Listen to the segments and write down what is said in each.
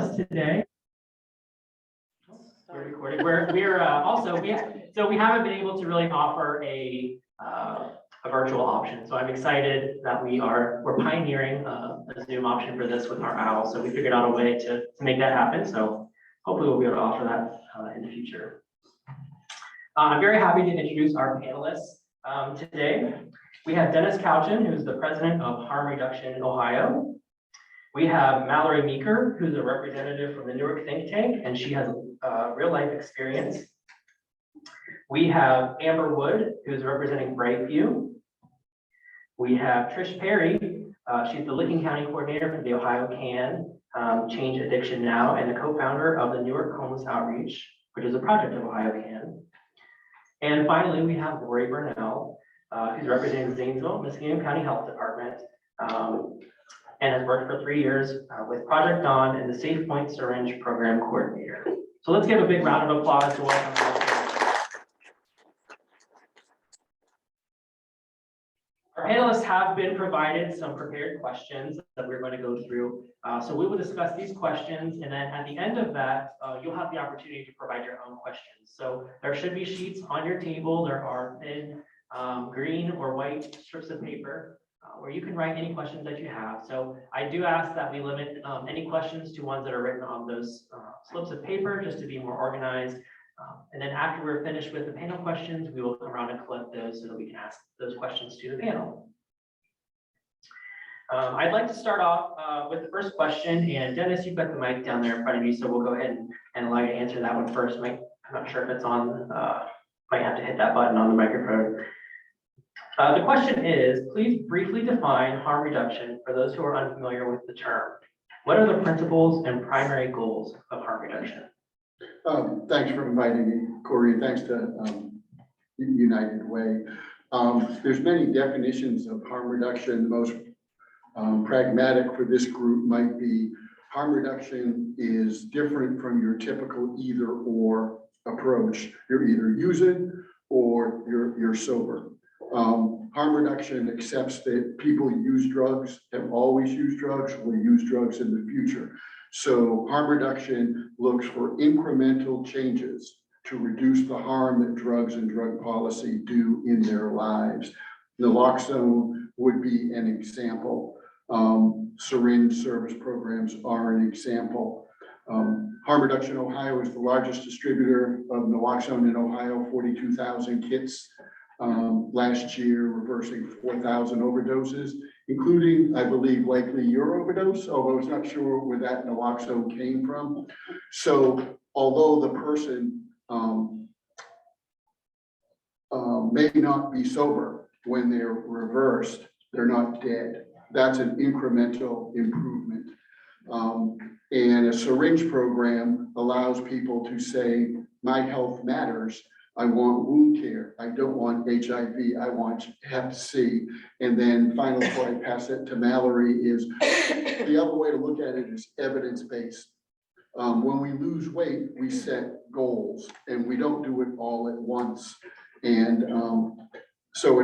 us today. We're recording. So we haven't been able to really offer a virtual option. So I'm excited that we're pioneering a Zoom option for this with our OWL. So we figured out a way to make that happen. So hopefully we'll be able to offer that in the future. I'm very happy to introduce our panelists today. We have Dennis Cauchon, who's the president of Harm Reduction in Ohio. We have Mallory Meeker, who's a representative from the Newark think tank, and she has real life experience. We have Amber Wood, who's representing Brightview. We have Trish Perry. She's the Licking County coordinator for the OhioCAN Change Addiction Now and the co-founder of the Newark Homeless Outreach, which is a project of OhioCAN. And finally, we have Lori Burnell, who's representing the Zanesville, Muskegon County Health Department, and has worked for 3 years with Project Dawn and the Safepoint Syringe program coordinator. So let's give a big round of applause to welcome them. Our panelists have been provided some prepared questions that we're going to go through. So we will discuss these questions, and then at the end of that, you'll have the opportunity to provide your own questions. So there should be sheets on your table. There are thin green or white strips of paper where you can write any questions that you have. So I do ask that we limit any questions to ones that are written on those slips of paper, just to be more organized. And then after we're finished with the panel questions, we will come around and collect those so that we can ask those questions to the panel. I'd like to start off with the first question, and Dennis, you've got the mic down there in front of you, so we'll go ahead and allow you to answer that one first. I'm not sure if it's on, might have to hit that button on the microphone. The question is, please briefly define harm reduction for those who are unfamiliar with the term. What are the principles and primary goals of harm reduction? Thanks for inviting me, Corey. Thanks to United Way. There's many definitions of harm reduction. The most pragmatic for this group might be harm reduction is different from your typical either or approach. You're either using or you're sober. Harm reduction accepts that people use drugs, have always used drugs, will use drugs in the future. So harm reduction looks for incremental changes to reduce the harm that drugs and drug policy do in their lives. Naloxone would be an example. Syringe service programs are an example. Harm Reduction Ohio is the largest distributor of naloxone in Ohio, 42,000 kits last year, reversing 4,000 overdoses, including, I believe, likely your overdose, although it's not sure where that naloxone came from. So although the person may not be sober when they're reversed, they're not dead. That's an incremental improvement. And a syringe program allows people to say, my health matters. I want wound care. I don't want HIV. I want Hep C. And then finally, before I pass it to Mallory, is the other way to look at it is evidence-based. When we lose weight, we set goals, and we don't do it all at once. And so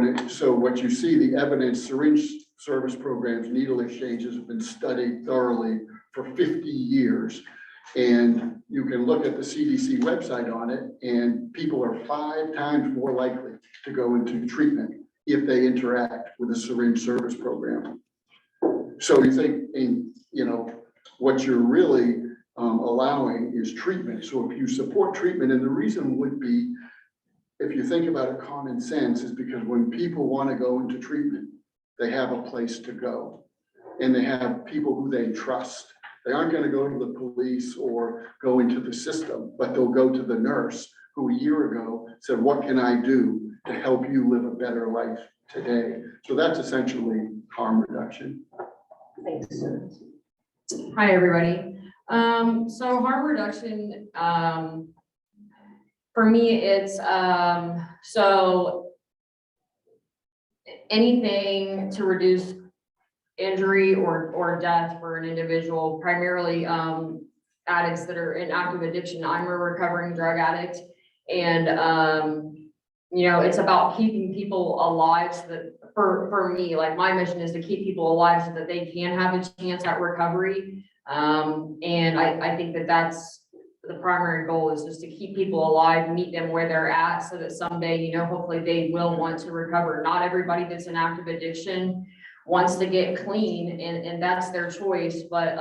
what you see, the evidence, syringe service programs, needle exchanges have been studied thoroughly for 50 years. And you can look at the CDC website on it, and people are 5 times more likely to go into treatment if they interact with a syringe service program. So you think, what you're really allowing is treatment. So if you support treatment, and the reason would be, if you think about it, common sense is because when people want to go into treatment, they have a place to go, and they have people who they trust. They aren't going to go to the police or go into the system, but they'll go to the nurse who a year ago said, what can I do to help you live a better life today? So that's essentially harm reduction. Thanks. Hi, everybody. So harm reduction, for me, it's so anything to reduce injury or death for an individual, primarily addicts that are in active addiction. I'm a recovering drug addict, and it's about keeping people alive so that for me, like my mission is to keep people alive so that they can have a chance at recovery. And I think that that's the primary goal, is just to keep people alive, meet them where they're at, so that someday, you know, hopefully they will want to recover. Not everybody that's in active addiction wants to get clean, and that's their choice. But,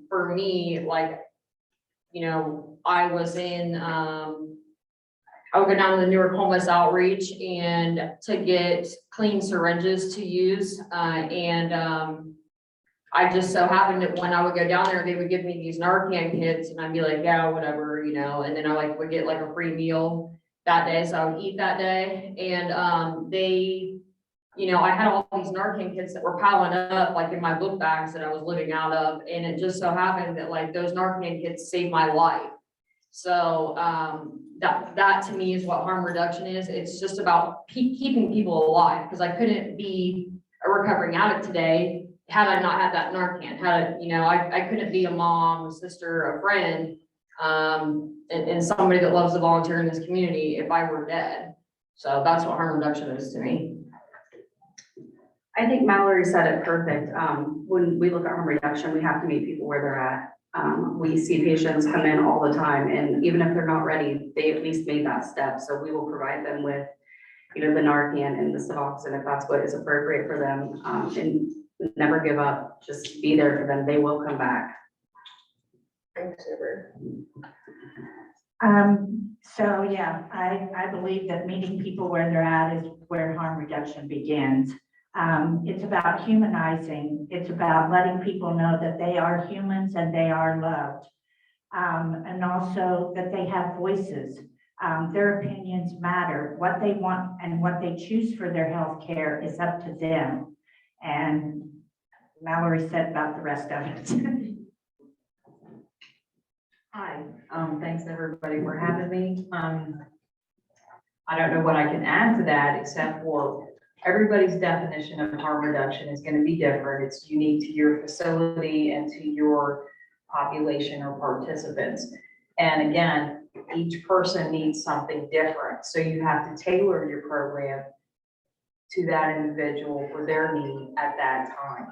for me, like, you know, I was in, I would go down to the Newark homeless outreach and to get clean syringes to use. I just so happened that when I would go down there, they would give me these Narcan kits, and I'd be like, yeah, whatever, you know, and then I like would get like a free meal that day, so I would eat that day. And they, you know, I had all these Narcan kits that were piling up like in my book bags that I was living out of, and it just so happened that like those Narcan kits saved my life. So that to me is what harm reduction is. It's just about keeping people alive, because I couldn't be a recovering addict today had I not had that Narcan. You know, I couldn't be a mom, a sister, a friend, and somebody that loves to volunteer in this community if I were dead. So that's what harm reduction is to me. I think Mallory said it perfect. When we look at harm reduction, we have to meet people where they're at. We see patients come in all the time, and even if they're not ready, they at least made that step. So we will provide them with, you know, the Narcan and the Suboxone if that's what is appropriate for them. And never give up, just be there for them. They will come back. Thanks, Amber. So yeah, I believe that meeting people where they're at is where harm reduction begins. It's about humanizing. It's about letting people know that they are humans and they are loved. And also that they have voices. Their opinions matter. What they want and what they choose for their health care is up to them. And Mallory said about the rest of it. Hi, thanks everybody for having me. I don't know what I can add to that, except for everybody's definition of harm reduction is going to be different. It's unique to your facility and to your population or participants. And again, each person needs something different. So you have to tailor your program to that individual for their need at that time.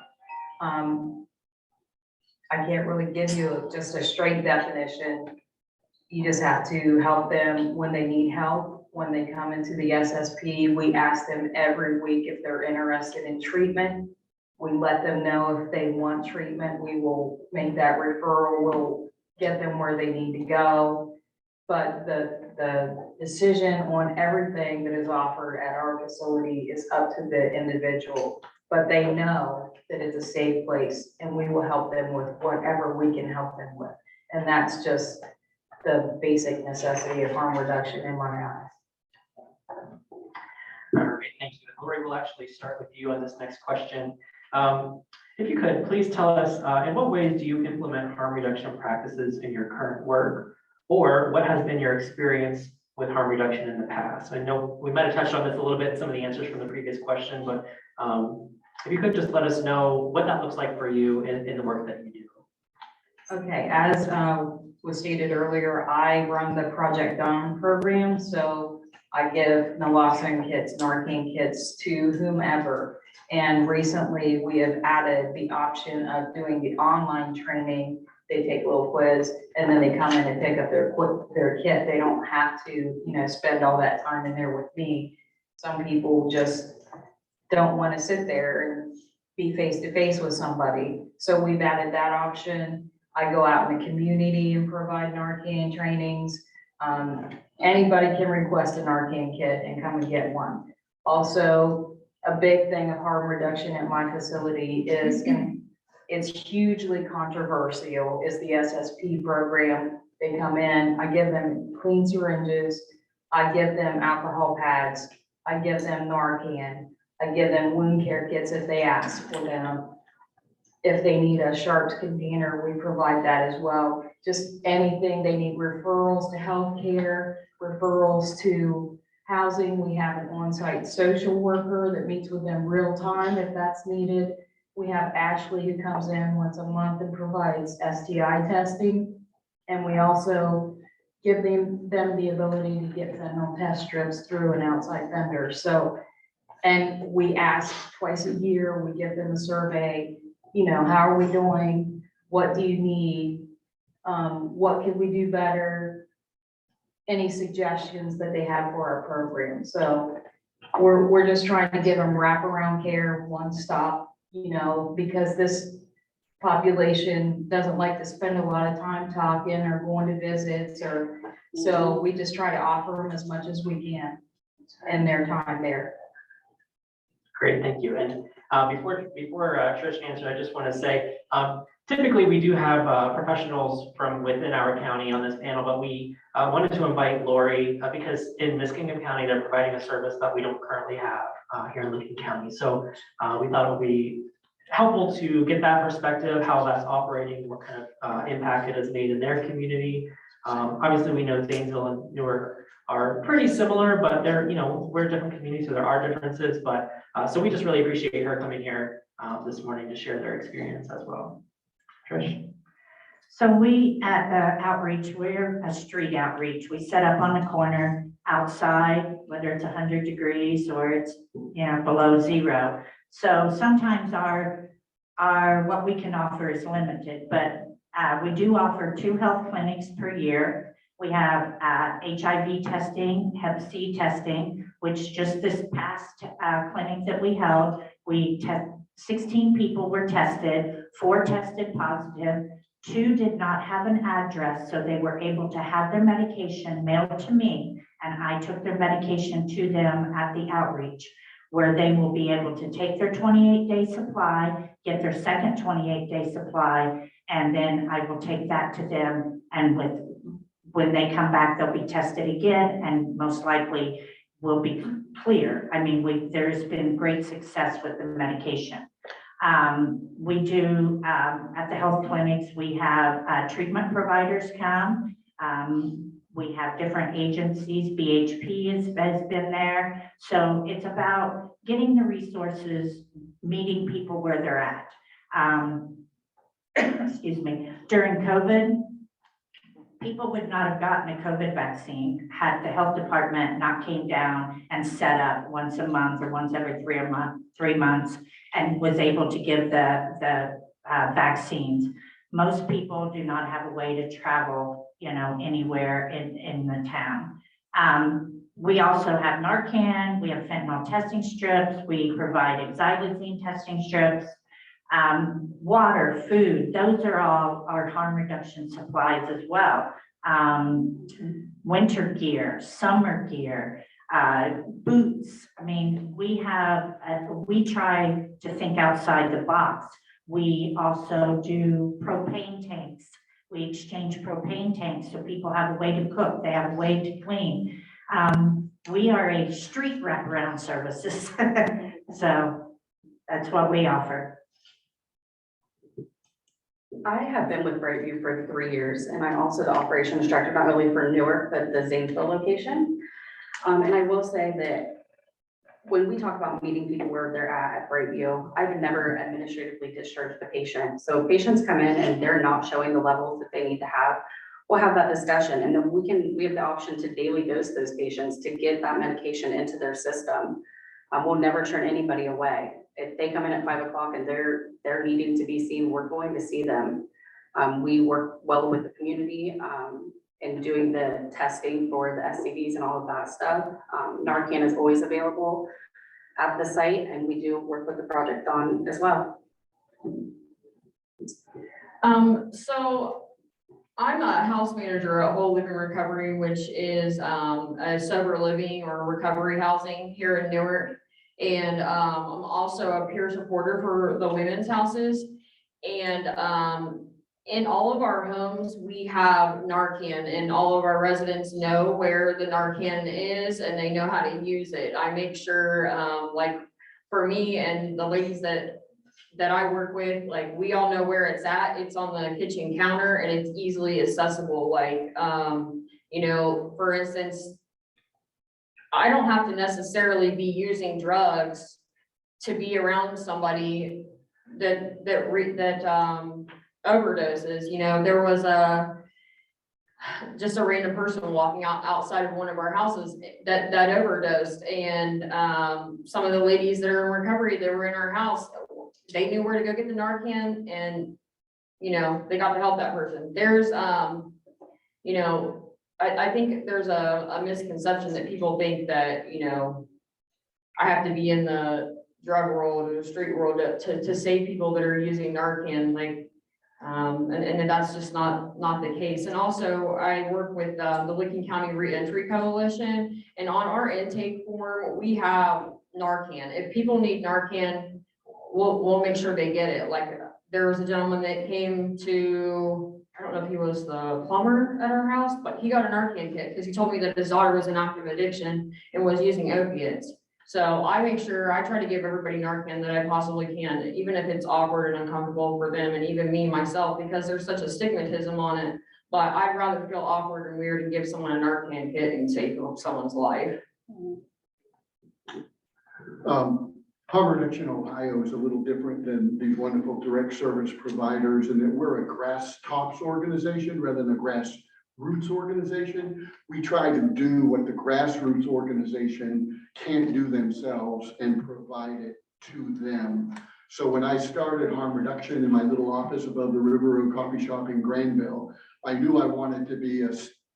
I can't really give you just a straight definition. You just have to help them when they need help. When they come into the SSP, we ask them every week if they're interested in treatment. We let them know if they want treatment. We will make that referral. We'll get them where they need to go. But the decision on everything that is offered at our facility is up to the individual. But they know that it's a safe place, and we will help them with whatever we can help them with. And that's just the basic necessity of harm reduction in my eyes. All right, thank you. Lori, we'll actually start with you on this next question. If you could, please tell us, in what ways do you implement harm reduction practices in your current work? Or what has been your experience with harm reduction in the past? I know we might have touched on this a little bit in some of the answers from the previous question, but if you could just let us know what that looks like for you in the work that you do. Okay, as was stated earlier, I run the Project Dawn program, so I give naloxone kits, Narcan kits to whomever. And recently we have added the option of doing the online training. They take a little quiz and then they come in and pick up their kit. They don't have to, you know, spend all that time in there with me. Some people just don't want to sit there and be face to face with somebody. So we've added that option. I go out in the community and provide Narcan trainings. Anybody can request a Narcan kit and come and get one. Also, a big thing of harm reduction at my facility is, and it's hugely controversial, is the SSP program. They come in, I give them clean syringes, I give them alcohol pads, I give them Narcan, I give them wound care kits if they ask for them. If they need a sharps container, we provide that as well. Just anything they need, referrals to healthcare, referrals to housing. We have an on-site social worker that meets with them real time if that's needed. We have Ashley who comes in once a month and provides STI testing. And we also give them the ability to get fentanyl test strips through an outside vendor. So, and we ask twice a year, we give them a survey, you know, how are we doing? What do you need? What can we do better? Any suggestions that they have for our program. So we're just trying to give them wraparound care, one stop, because this population doesn't like to spend a lot of time talking or going to visits so we just try to offer them as much as we can in their time there. Great, thank you. And before Trish answers, I just want to say, typically we do have professionals from within our county on this panel, but we wanted to invite Lori because in Muskingum County, they're providing a service that we don't currently have here in Lincoln County. So we thought it would be helpful to get that perspective, how that's operating, what kind of impact it has made in their community. Obviously, we know Zanesville and Newark are pretty similar, but they're, we're different communities, so there are differences. But so we just really appreciate her coming here this morning to share their experience as well. Trish? So we, at the outreach, we're a street outreach. We set up on the corner outside, whether it's 100 degrees or it's, below zero. So sometimes our what we can offer is limited, but we do offer 2 health clinics per year. We have HIV testing, Hep C testing, which just this past clinic that we held, 16 people were tested, 4 tested positive, 2 did not have an address, so they were able to have their medication mailed to me, and I took their medication to them at the outreach, where they will be able to take their 28-day supply, get their second 28-day supply, and then I will take that to them, and when they come back, they'll be tested again, and most likely will be clear. I mean, there's been great success with the medication. We do, at the health clinics, we have treatment providers come. We have different agencies, BHP has been there. So it's about getting the resources, meeting people where they're at. Excuse me, during COVID, people would not have gotten a COVID vaccine had the health department not came down and set up once a month or once every 3 months and was able to give the vaccines. Most people do not have a way to travel, anywhere in the town. We also have Narcan, we have fentanyl testing strips, we provide xylazine testing strips, water, food, those are all our harm reduction supplies as well. Winter gear, summer gear, boots. I mean, we try to think outside the box. We also do propane tanks. We exchange propane tanks so people have a way to cook, they have a way to clean. We are a street wraparound services. So that's what we offer. I have been with Brightview for 3 years, and I'm also the operations director, not only for Newark, but the Zanesville location. And I will say that when we talk about meeting people where they're at Brightview, I've never administratively discharged the patient. So if patients come in and they're not showing the levels that they need to have, we'll have that discussion, and then we have the option to daily dose those patients to get that medication into their system. We'll never turn anybody away. If they come in at 5 o'clock and they're needing to be seen, we're going to see them. We work well with the community in doing the testing for the STDs and all of that stuff. Narcan is always available at the site, and we do work with the Project Dawn as well. So I'm a house manager at Whole Living Recovery, which is a sober living or recovery housing here in Newark. And I'm also a peer supporter for the women's houses. And in all of our homes, we have Narcan, and all of our residents know where the Narcan is and they know how to use it. I make sure, like for me and the ladies that I work with, like we all know where it's at. It's on the kitchen counter and it's easily accessible. Like, for instance, I don't have to necessarily be using drugs to be around somebody that overdoses. There was just a random person walking outside of one of our houses that overdosed, and some of the ladies that are in recovery that were in our house, they knew where to go get the Narcan, and they got to help that person. There's, I think there's a misconception that people think that, I have to be in the drug world or the street world to save people that are using Narcan, like, and that's just not the case. And also I work with the Licking County Reentry Coalition, and on our intake form, we have Narcan. If people need Narcan, we'll make sure they get it. Like, there was a gentleman that came to, I don't know if he was the plumber at our house, but he got a Narcan kit because he told me that his daughter was in active addiction and was using opiates. So I make sure I try to give everybody Narcan that I possibly can, even if it's awkward and uncomfortable for them and even me myself, because there's such a stigmatism on it. But I'd rather feel awkward and weird and give someone a Narcan kit and save someone's life. Harm Reduction Ohio is a little different than these wonderful direct service providers, in that we're a grass tops organization rather than a grassroots organization. We try to do what the grassroots organization can't do themselves and provide it to them. So when I started harm reduction in my little office above the River Road Coffee Shop in Granville, I knew I wanted to be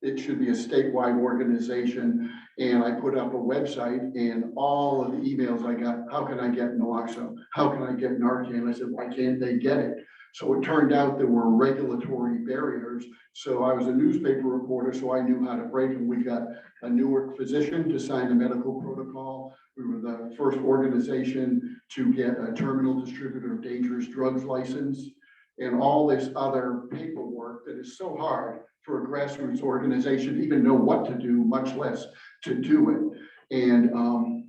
it should be a statewide organization. And I put up a website, and all of the emails I got, how can I get naloxone? How can I get Narcan? I said, why can't they get it? So it turned out there were regulatory barriers. So I was a newspaper reporter, so I knew how to break them. We got a Newark physician to sign a medical protocol. We were the first organization to get a terminal distributor of dangerous drugs license, and all this other paperwork that is so hard for a grassroots organization to even know what to do, much less to do it. And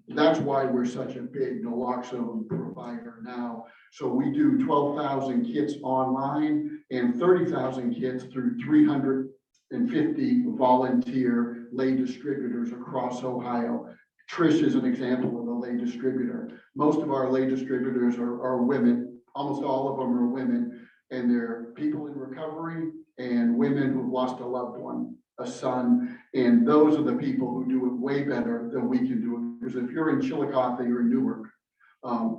that's why we're such a big naloxone provider now. So we do 12,000 kits online and 30,000 kits through 350 volunteer lay distributors across Ohio. Trish is an example of a lay distributor. Most of our lay distributors are women. Almost all of them are women, and they're people in recovery and women who've lost a loved one, a son. And those are the people who do it way better than we can do it. Because if you're in Chillicothe or in Newark,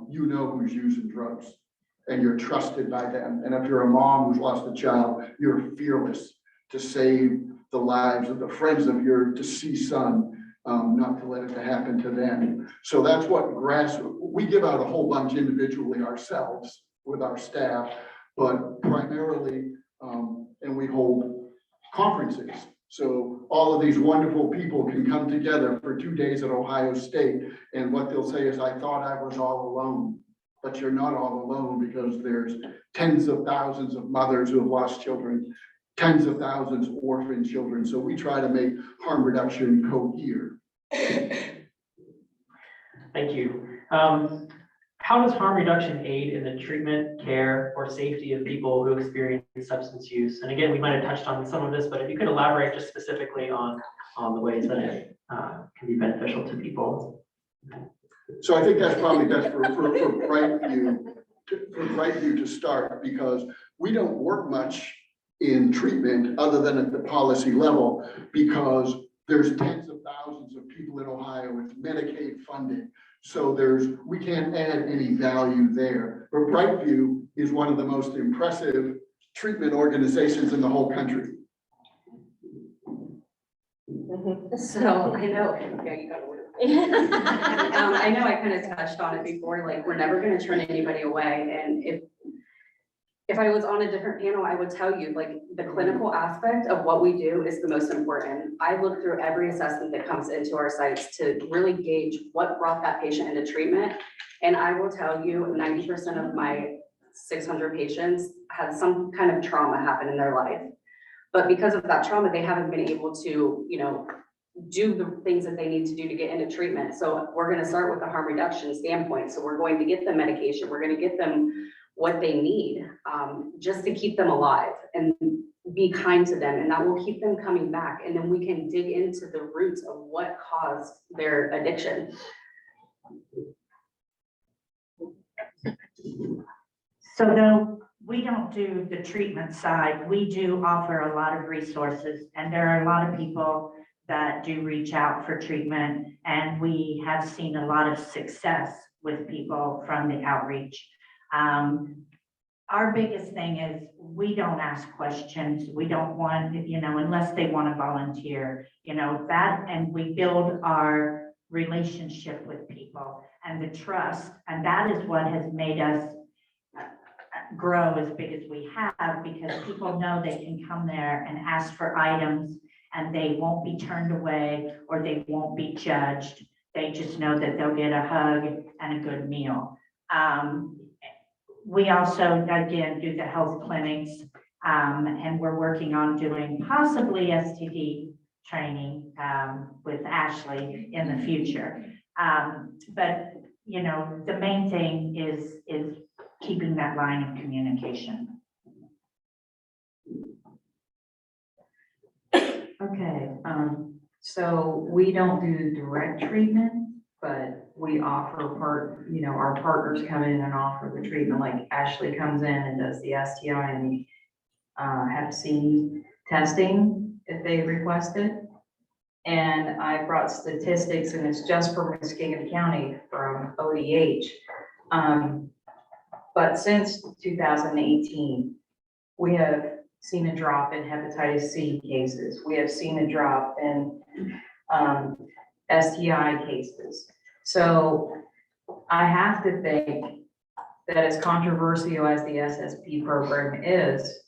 you know who's using drugs and you're trusted by them. And if you're a mom who's lost a child, you're fearless to save the lives of the friends of your deceased son, not to let it happen to them. So that's what we give out a whole bunch individually ourselves with our staff, but primarily, and we hold conferences. So all of these wonderful people can come together for 2 days at Ohio State. And what they'll say is, I thought I was all alone, but you're not all alone, because there's tens of thousands of mothers who have lost children, tens of thousands of orphan children. So we try to make harm reduction cohere. Thank you. How does harm reduction aid in the treatment, care, or safety of people who experience substance use? And again, we might have touched on some of this, but if you could elaborate just specifically on the ways that it can be beneficial to people. So I think that's probably best for Brightview to start, because we don't work much in treatment other than at the policy level, because there's tens of thousands of people in Ohio with Medicaid funded. So we can't add any value there. But Brightview is one of the most impressive treatment organizations in the whole country. So I know, yeah, you got I know I kind of touched on it before, like, we're never going to turn anybody away. And if I was on a different panel, I would tell you, like, the clinical aspect of what we do is the most important. I look through every assessment that comes into our sites to really gauge what brought that patient into treatment. And I will tell you, 90% of my 600 patients had some kind of trauma happen in their life. But because of that trauma, they haven't been able to, do the things that they need to do to get into treatment. So we're going to start with the harm reduction standpoint. So we're going to get them medication. We're going to get them what they need, just to keep them alive and be kind to them. And that will keep them coming back. And then we can dig into the roots of what caused their addiction. So though we don't do the treatment side, we do offer a lot of resources, and there are a lot of people that do reach out for treatment, and we have seen a lot of success with people from the outreach. our biggest thing is we don't ask questions. We don't want, unless they want to volunteer, that, and we build our relationship with people and the trust. And that is what has made us grow as big as we have, because people know they can come there and ask for items and they won't be turned away or they won't be judged. They just know that they'll get a hug and a good meal. We also, again, do the health clinics, and we're working on doing possibly STD training with Ashley in the future. But, the main thing is keeping that line of communication. Okay, so we don't do direct treatment, but we offer our partners come in and offer the treatment, like Ashley comes in and does the STI and Hep C testing if they request it. And I brought statistics, and it's just for Muskegon County from ODH. But since 2018, we have seen a drop in hepatitis C cases. We have seen a drop in STI cases. So I have to think that as controversial as the SSP program is,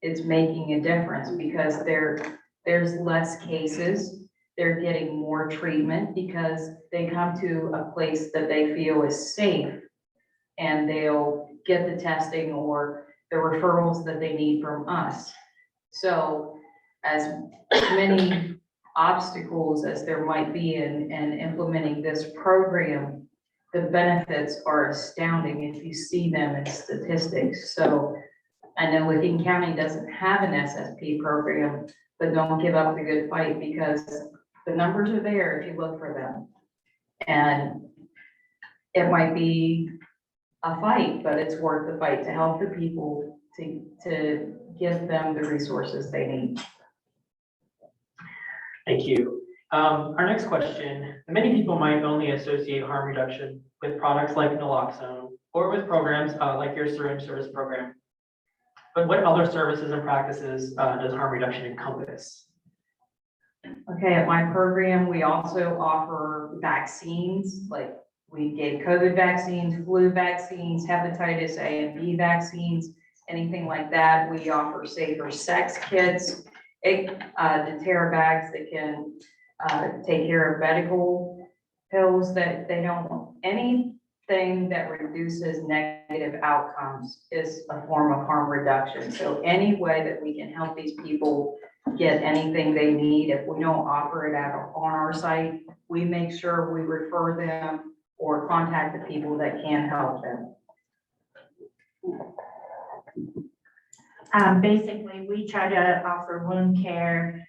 it's making a difference because there's less cases. They're getting more treatment because they come to a place that they feel is safe, and they'll get the testing or the referrals that they need from us. So as many obstacles as there might be in implementing this program, the benefits are astounding if you see them in statistics. So I know Licking County doesn't have an SSP program, but don't give up the good fight because the numbers are there if you look for them. And it might be a fight, but it's worth the fight to help the people to give them the resources they need. Thank you. Our next question, many people might only associate harm reduction with products like naloxone or with programs like your syringe service program. But what other services and practices does harm reduction encompass? Okay, at my program, we also offer vaccines, like we gave COVID vaccines, flu vaccines, hepatitis A and B vaccines, anything like that. We offer safer sex kits, deterra bags that can take care of medical pills that they don't want. Anything that reduces negative outcomes is a form of harm reduction. So any way that we can help these people get anything they need, if we don't offer it on our site, we make sure we refer them or contact the people that can help them. Basically, we try to offer wound care,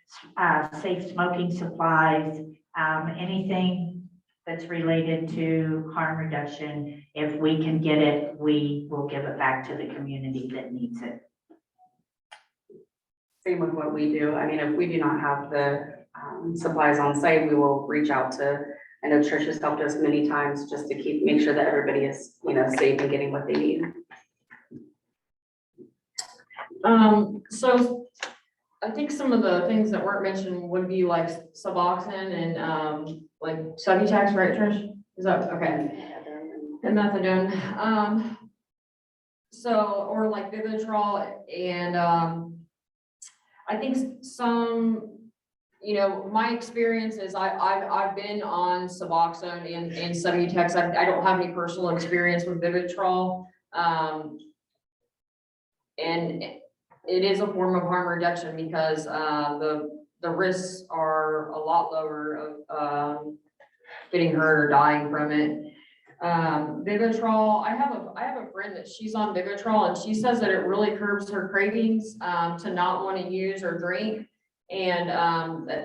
safe smoking supplies, anything that's related to harm reduction. If we can get it, we will give it back to the community that needs it. Same with what we do. I mean, if we do not have the supplies on site, we will reach out to, I know Trish has helped us many times just to make sure that everybody is, safe and getting what they need. So I think some of the things that weren't mentioned would be like Suboxone and, like Subutex, right, Trish? Is that, okay. And methadone. So, or like Vivitrol and, I think some, my experience is I've been on Suboxone and Subutex. I don't have any personal experience with Vivitrol. And it is a form of harm reduction because the risks are a lot lower of getting hurt or dying from it. Vivitrol, I have a friend that she's on Vivitrol and she says that it really curbs her cravings to not want to use or drink, and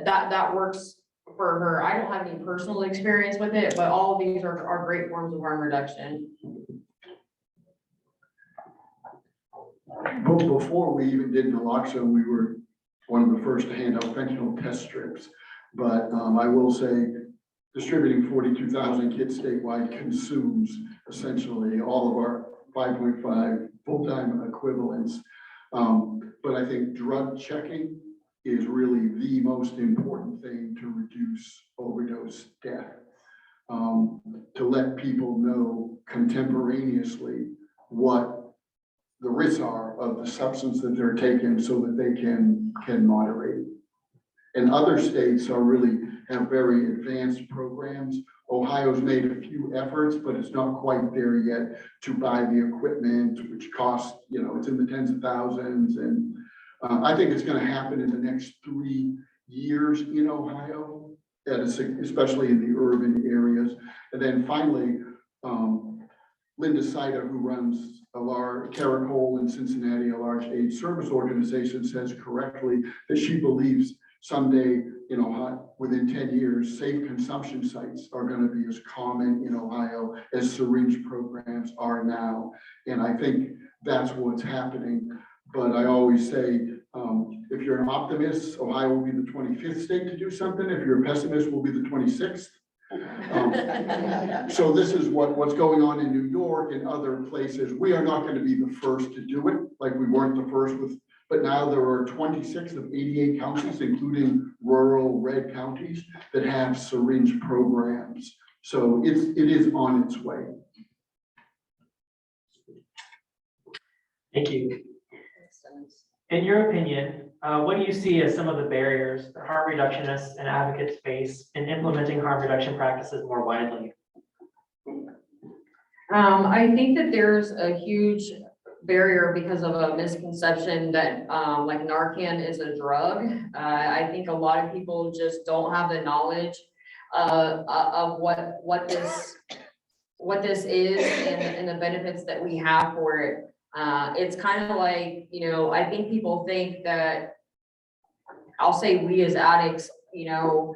that works for her. I don't have any personal experience with it, but all of these are great forms of harm reduction. But before we even did naloxone, we were one of the first to hand out fentanyl test strips. But I will say, distributing 42,000 kits statewide consumes essentially all of our 5.5 full-time equivalents. But I think drug checking is really the most important thing to reduce overdose death. To let people know contemporaneously what the risks are of the substance that they're taking so that they can moderate. And other states are really have very advanced programs. Ohio's made a few efforts, but it's not quite there yet to buy the equipment, which costs, you know, it's in the tens of thousands. And I think it's going to happen in the next 3 years in Ohio, especially in the urban areas. And then finally, Linda Saida, who runs Caracol in Cincinnati, a large AIDS service organization, says correctly that she believes someday, you know, within 10 years, safe consumption sites are going to be as common in Ohio as syringe programs are now. And I think that's what's happening. But I always say, if you're an optimist, Ohio will be the 25th state to do something. If you're a pessimist, we'll be the 26th. So this is what's going on in New York and other places. We are not going to be the first to do it, like we weren't the first with, but now there are 26 of 88 counties, including rural red counties, that have syringe programs. So it is on its way. Thank you. In your opinion, what do you see as some of the barriers that harm reductionists and advocates face in implementing harm reduction practices more widely? I think that there's a huge barrier because of a misconception that like Narcan is a drug. I think a lot of people just don't have the knowledge of what this is and the benefits that we have for it. It's kind of like, you know, I think people think that, I'll say we as addicts, you know,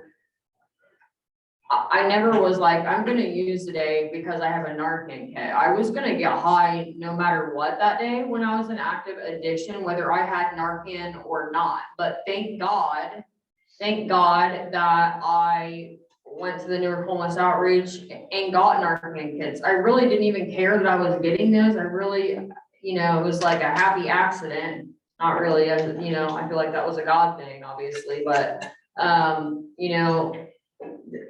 I never was like, I'm gonna use today because I have a Narcan kit. I was gonna get high no matter what that day when I was in active addiction, whether I had Narcan or not. But thank God that I went to the Newark Homeless Outreach and got Narcan kits. I really didn't even care that I was getting those. I really, you know, it was like a happy accident. Not really, you know, I feel like that was a God thing, obviously, but, you know,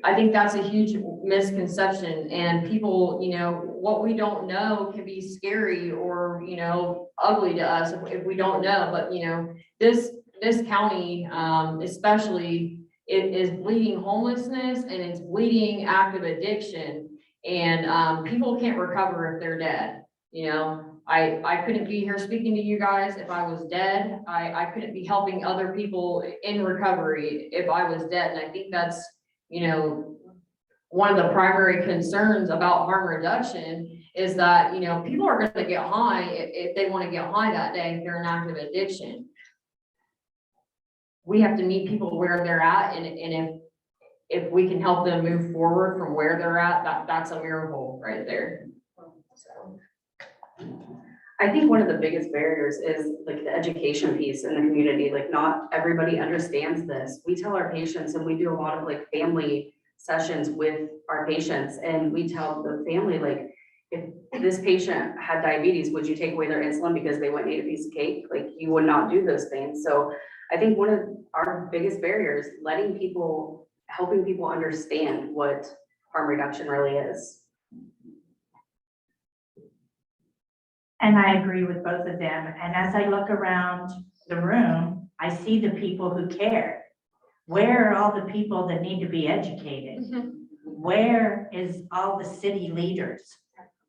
I think that's a huge misconception, and people, you know, what we don't know can be scary or, you know, ugly to us if we don't know, but, you know, this county, especially, it is bleeding homelessness and it's bleeding active addiction, and, people can't recover if they're dead, you know. I couldn't be here speaking to you guys if I was dead. I couldn't be helping other people in recovery if I was dead. And I think that's, you know, one of the primary concerns about harm reduction is that, you know, people are going to get high if they want to get high that day if they're in active addiction. We have to meet people where they're at, and if we can help them move forward from where they're at, that's a miracle right there. So. I think one of the biggest barriers is like the education piece in the community. Like not everybody understands this. We tell our patients, and we do a lot of like family sessions with our patients, and we tell the family, like, if this patient had diabetes, would you take away their insulin because they went and ate a piece of cake? Like you would not do those things. So I think one of our biggest barriers, helping people understand what harm reduction really is. And I agree with both of them. And as I look around the room, I see the people who care. Where are all the people that need to be educated? Where is all the city leaders?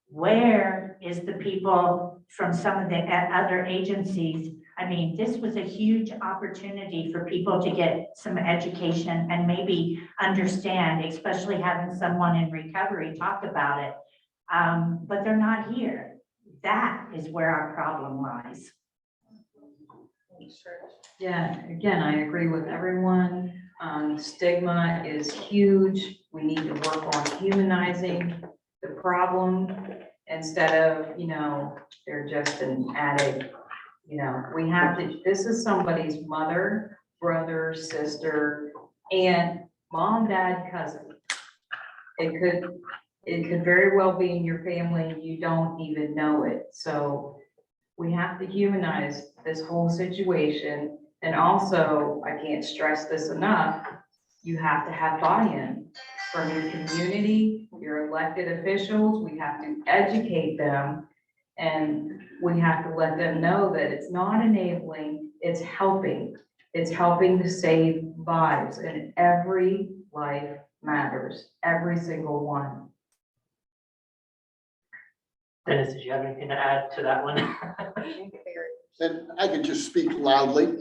Where is the people from some of the other agencies? I mean, this was a huge opportunity for people to get some education and maybe understand, especially having someone in recovery talk about it. But they're not here. That is where our problem lies. Yeah, again, I agree with everyone. Stigma is huge. We need to work on humanizing the problem instead of, you know, they're just an addict. You know, we have to, this is somebody's mother, brother, sister, aunt, mom, dad, cousin. It could very well be in your family and you don't even know it. So We have to humanize this whole situation. And also, I can't stress this enough, you have to have buy-in from your community, your elected officials. We have to educate them. And we have to let them know that it's not enabling, it's helping. It's helping to save lives, and every life matters, every single one. Dennis, did you have anything to add to that one? And I could just speak loudly.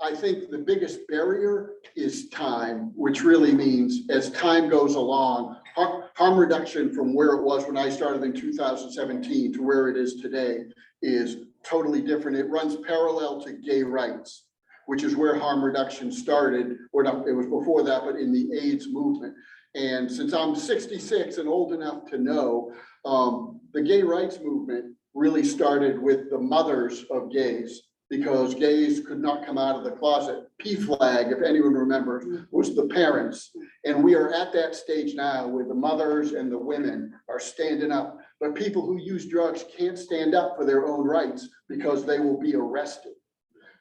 I think the biggest barrier is time, which really means as time goes along, harm reduction from where it was when I started in 2017 to where it is today is totally different. It runs parallel to gay rights, which is where harm reduction started, or not, it was before that, but in the AIDS movement. And since I'm 66 and old enough to know, the gay rights movement really started with the mothers of gays, because gays could not come out of the closet. PFLAG, if anyone remembers, was the parents. And we are at that stage now where the mothers and the women are standing up. But people who use drugs can't stand up for their own rights because they will be arrested.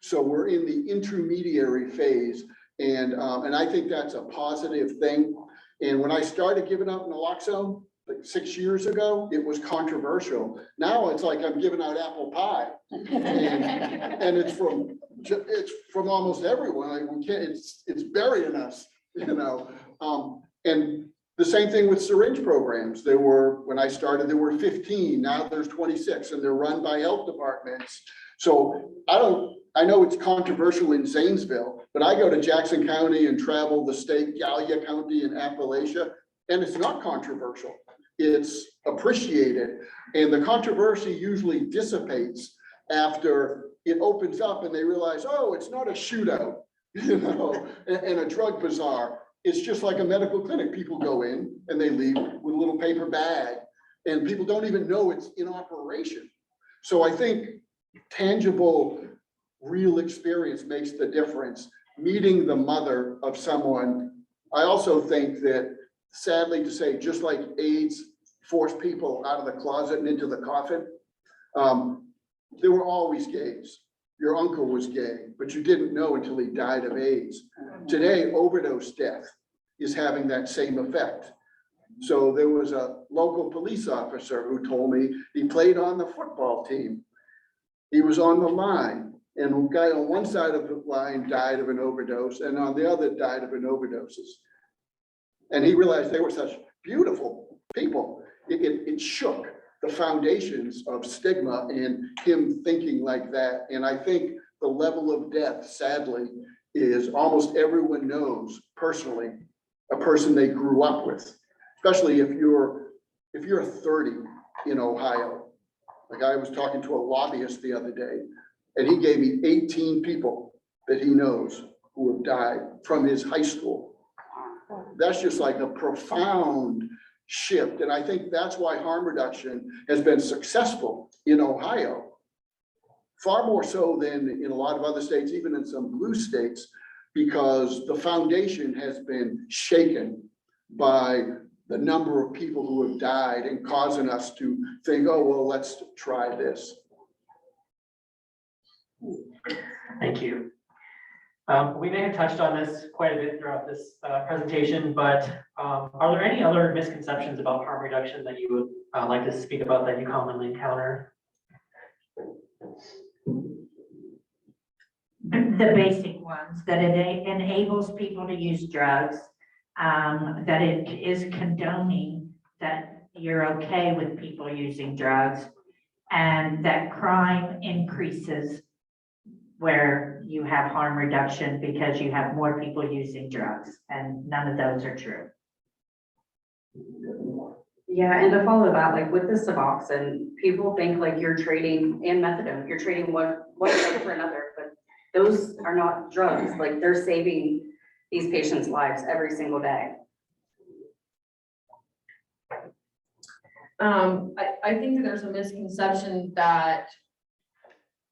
So we're in the intermediary phase. And I think that's a positive thing. And when I started giving up naloxone, like 6 years ago, it was controversial. Now it's like I'm giving out apple pie. And it's from almost everyone. Like we can't, it's burying us, you know. And the same thing with syringe programs. There were, when I started, there were 15, now there's 26, and they're run by health departments. So I know it's controversial in Zanesville, but I go to Jackson County and travel the state, Gallia County and Appalachia, and it's not controversial. It's appreciated. And the controversy usually dissipates after it opens up and they realize, oh, it's not a shootout, you know, and a drug bazaar. It's just like a medical clinic. People go in and they leave with a little paper bag and people don't even know it's in operation. So I think tangible, real experience makes the difference. Meeting the mother of someone. I also think that, sadly to say, just like AIDS forced people out of the closet and into the coffin, there were always gays. Your uncle was gay, but you didn't know until he died of AIDS. Today, overdose death is having that same effect. So there was a local police officer who told me he played on the football team. He was on the line, and a guy on one side of the line died of an overdose, and on the other died of an overdoses. And he realized they were such beautiful people. It shook the foundations of stigma and him thinking like that. And I think the level of death, sadly, is almost everyone knows personally a person they grew up with, especially if you're 30 in Ohio. Like I was talking to a lobbyist the other day, and he gave me 18 people that he knows who have died from his high school. That's just like a profound shift. And I think that's why harm reduction has been successful in Ohio, far more so than in a lot of other states, even in some blue states, because the foundation has been shaken by the number of people who have died and causing us to think, oh, well, let's try this. Thank you. We may have touched on this quite a bit throughout this presentation, but are there any other misconceptions about harm reduction that you would like to speak about that you commonly encounter? The basic ones, that it enables people to use drugs, that it is condoning that you're okay with people using drugs, and that crime increases where you have harm reduction because you have more people using drugs, and none of those are true. Yeah, and to follow that, like with the Suboxone, people think like you're trading, and methadone, you're trading one drug for another, but those are not drugs. Like they're saving these patients' lives every single day. I think that there's a misconception that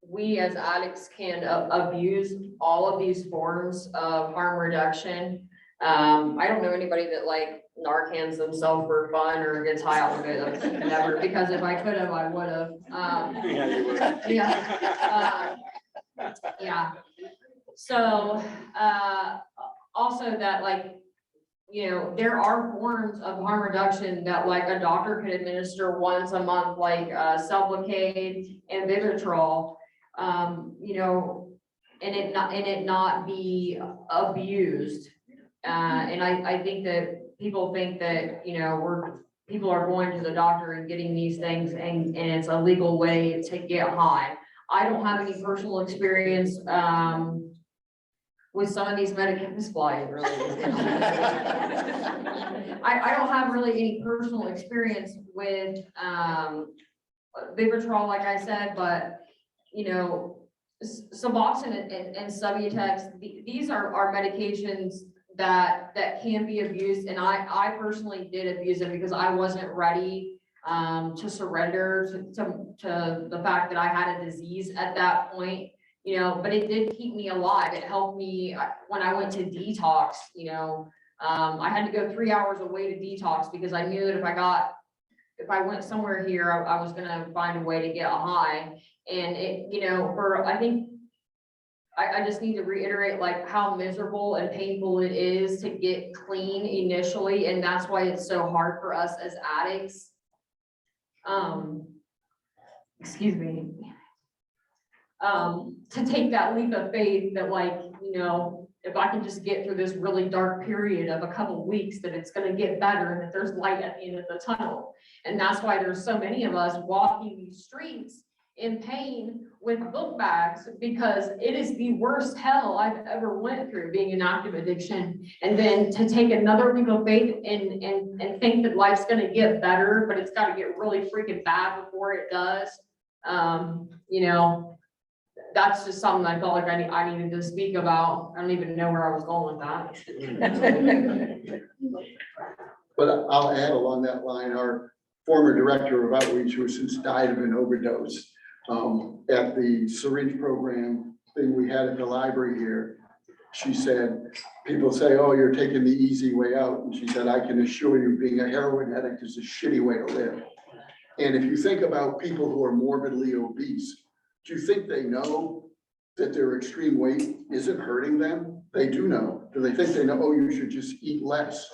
we as addicts can abuse all of these forms of harm reduction. I don't know anybody that like Narcans themselves for fun or gets high off of it, never, because if I could have, I would have. Yeah, you would. Yeah. Yeah. So, also that like, you know, there are forms of harm reduction that like a doctor could administer once a month, like, Sublocade and Vivitrol. You know, and it not be abused. And I think that people think that, you know, people are going to the doctor and getting these things and it's a legal way to get high. I don't have any personal experience, with some of these medications, flying really. I don't have really any personal experience with, Vivitrol, like I said, but, you know, Suboxone and Subutex, these are medications that can be abused, and I personally did abuse them because I wasn't ready to surrender to the fact that I had a disease at that point, you know, but it did keep me alive. It helped me when I went to detox, you know, I had to go 3 hours away to detox because I knew that if I went somewhere here, I was gonna find a way to get a high. And it, you know, I think I just need to reiterate like how miserable and painful it is to get clean initially, and that's why it's so hard for us as addicts. Excuse me. To take that leap of faith that like, you know, if I can just get through this really dark period of a couple of weeks, that it's gonna get better and that there's light at the end of the tunnel. And that's why there's so many of us walking these streets in pain with book bags, because it is the worst hell I've ever went through being in active addiction. And then to take another leap of faith and think that life's gonna get better, but it's gotta get really freaking bad before it does. You know, that's just something I felt like I needed to speak about. I don't even know where I was going with that. But I'll add along that line, our former director of outreach, who has since died of an overdose, at the Syringe program thing we had at the library here, she said, people say, oh, you're taking the easy way out. And she said, I can assure you, being a heroin addict is a shitty way to live. And if you think about people who are morbidly obese, do you think they know that their extreme weight isn't hurting them? They do know. Do they think they know, oh, you should just eat less?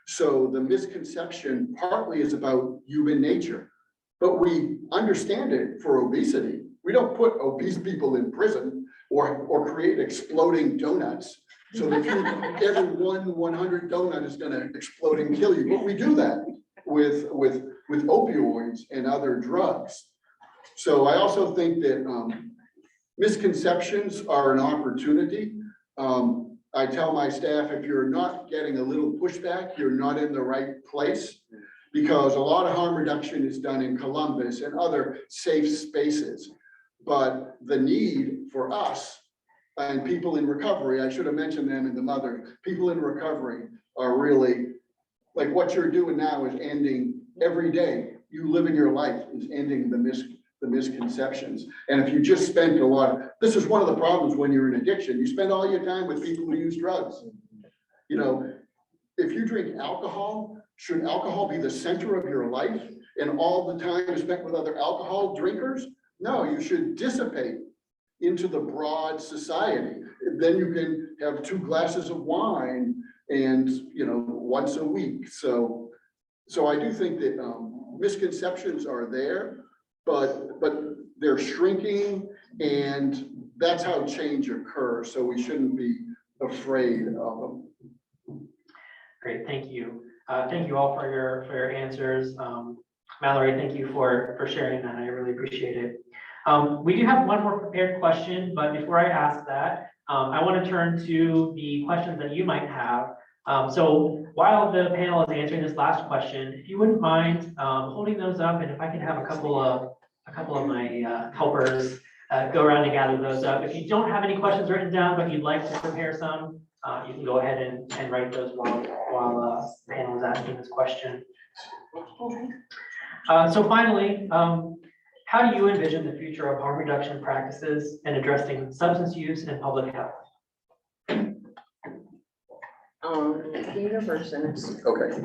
So the misconception partly is about human nature, but we understand it for obesity. We don't put obese people in prison or create exploding donuts. So that every 100 donut is gonna explode and kill you. But we do that with opioids and other drugs. So I also think that misconceptions are an opportunity. I tell my staff, if you're not getting a little pushback, you're not in the right place, because a lot of harm reduction is done in Columbus and other safe spaces. But the need for us and people in recovery, I should have mentioned them in the mother, people in recovery are really, like what you're doing now is ending every day. You live in your life is ending the misconceptions. And if you just spent a lot, this is one of the problems when you're in addiction, you spend all your time with people who use drugs. You know, if you drink alcohol, should alcohol be the center of your life and all the time is spent with other alcohol drinkers? No, you should dissipate into the broad society. Then you can have 2 glasses of wine and, you know, once a week. So I do think that misconceptions are there, but they're shrinking, and that's how change occurs. So we shouldn't be afraid of them. Great, thank you. Thank you all for your answers. Mallory, thank you for sharing that. I really appreciate it. We do have one more prepared question, but before I ask that, I want to turn to the questions that you might have. So while the panel is answering this last question, if you wouldn't mind holding those up, and if I could have a couple of my helpers go around and gather those up. If you don't have any questions written down, but you'd like to prepare some, you can go ahead and write those while the panel is asking this question. So finally, how do you envision the future of harm reduction practices and addressing substance use and public health? Can you go first, Dennis? Okay.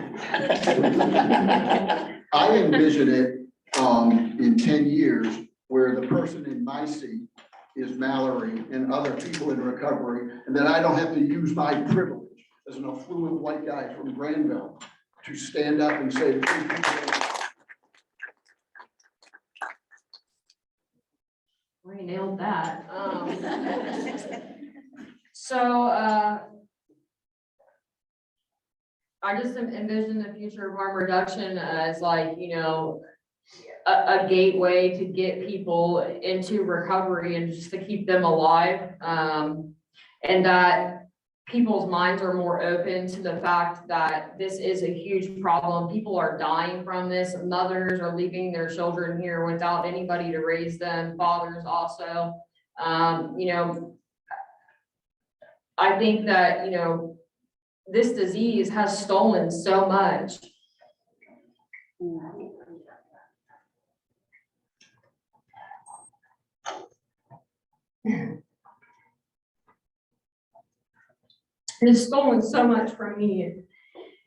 I envision it, in 10 years, where the person in my seat is Mallory and other people in recovery, and then I don't have to use my privilege as an affluent white guy from Granville to stand up and say, We nailed that. I just envision the future of harm reduction as like, you know, a gateway to get people into recovery and just to keep them alive. And that people's minds are more open to the fact that this is a huge problem. People are dying from this. Mothers are leaving their children here without anybody to raise them. Fathers also. You know, I think that, you know, this disease has stolen so much. And it's stolen so much from me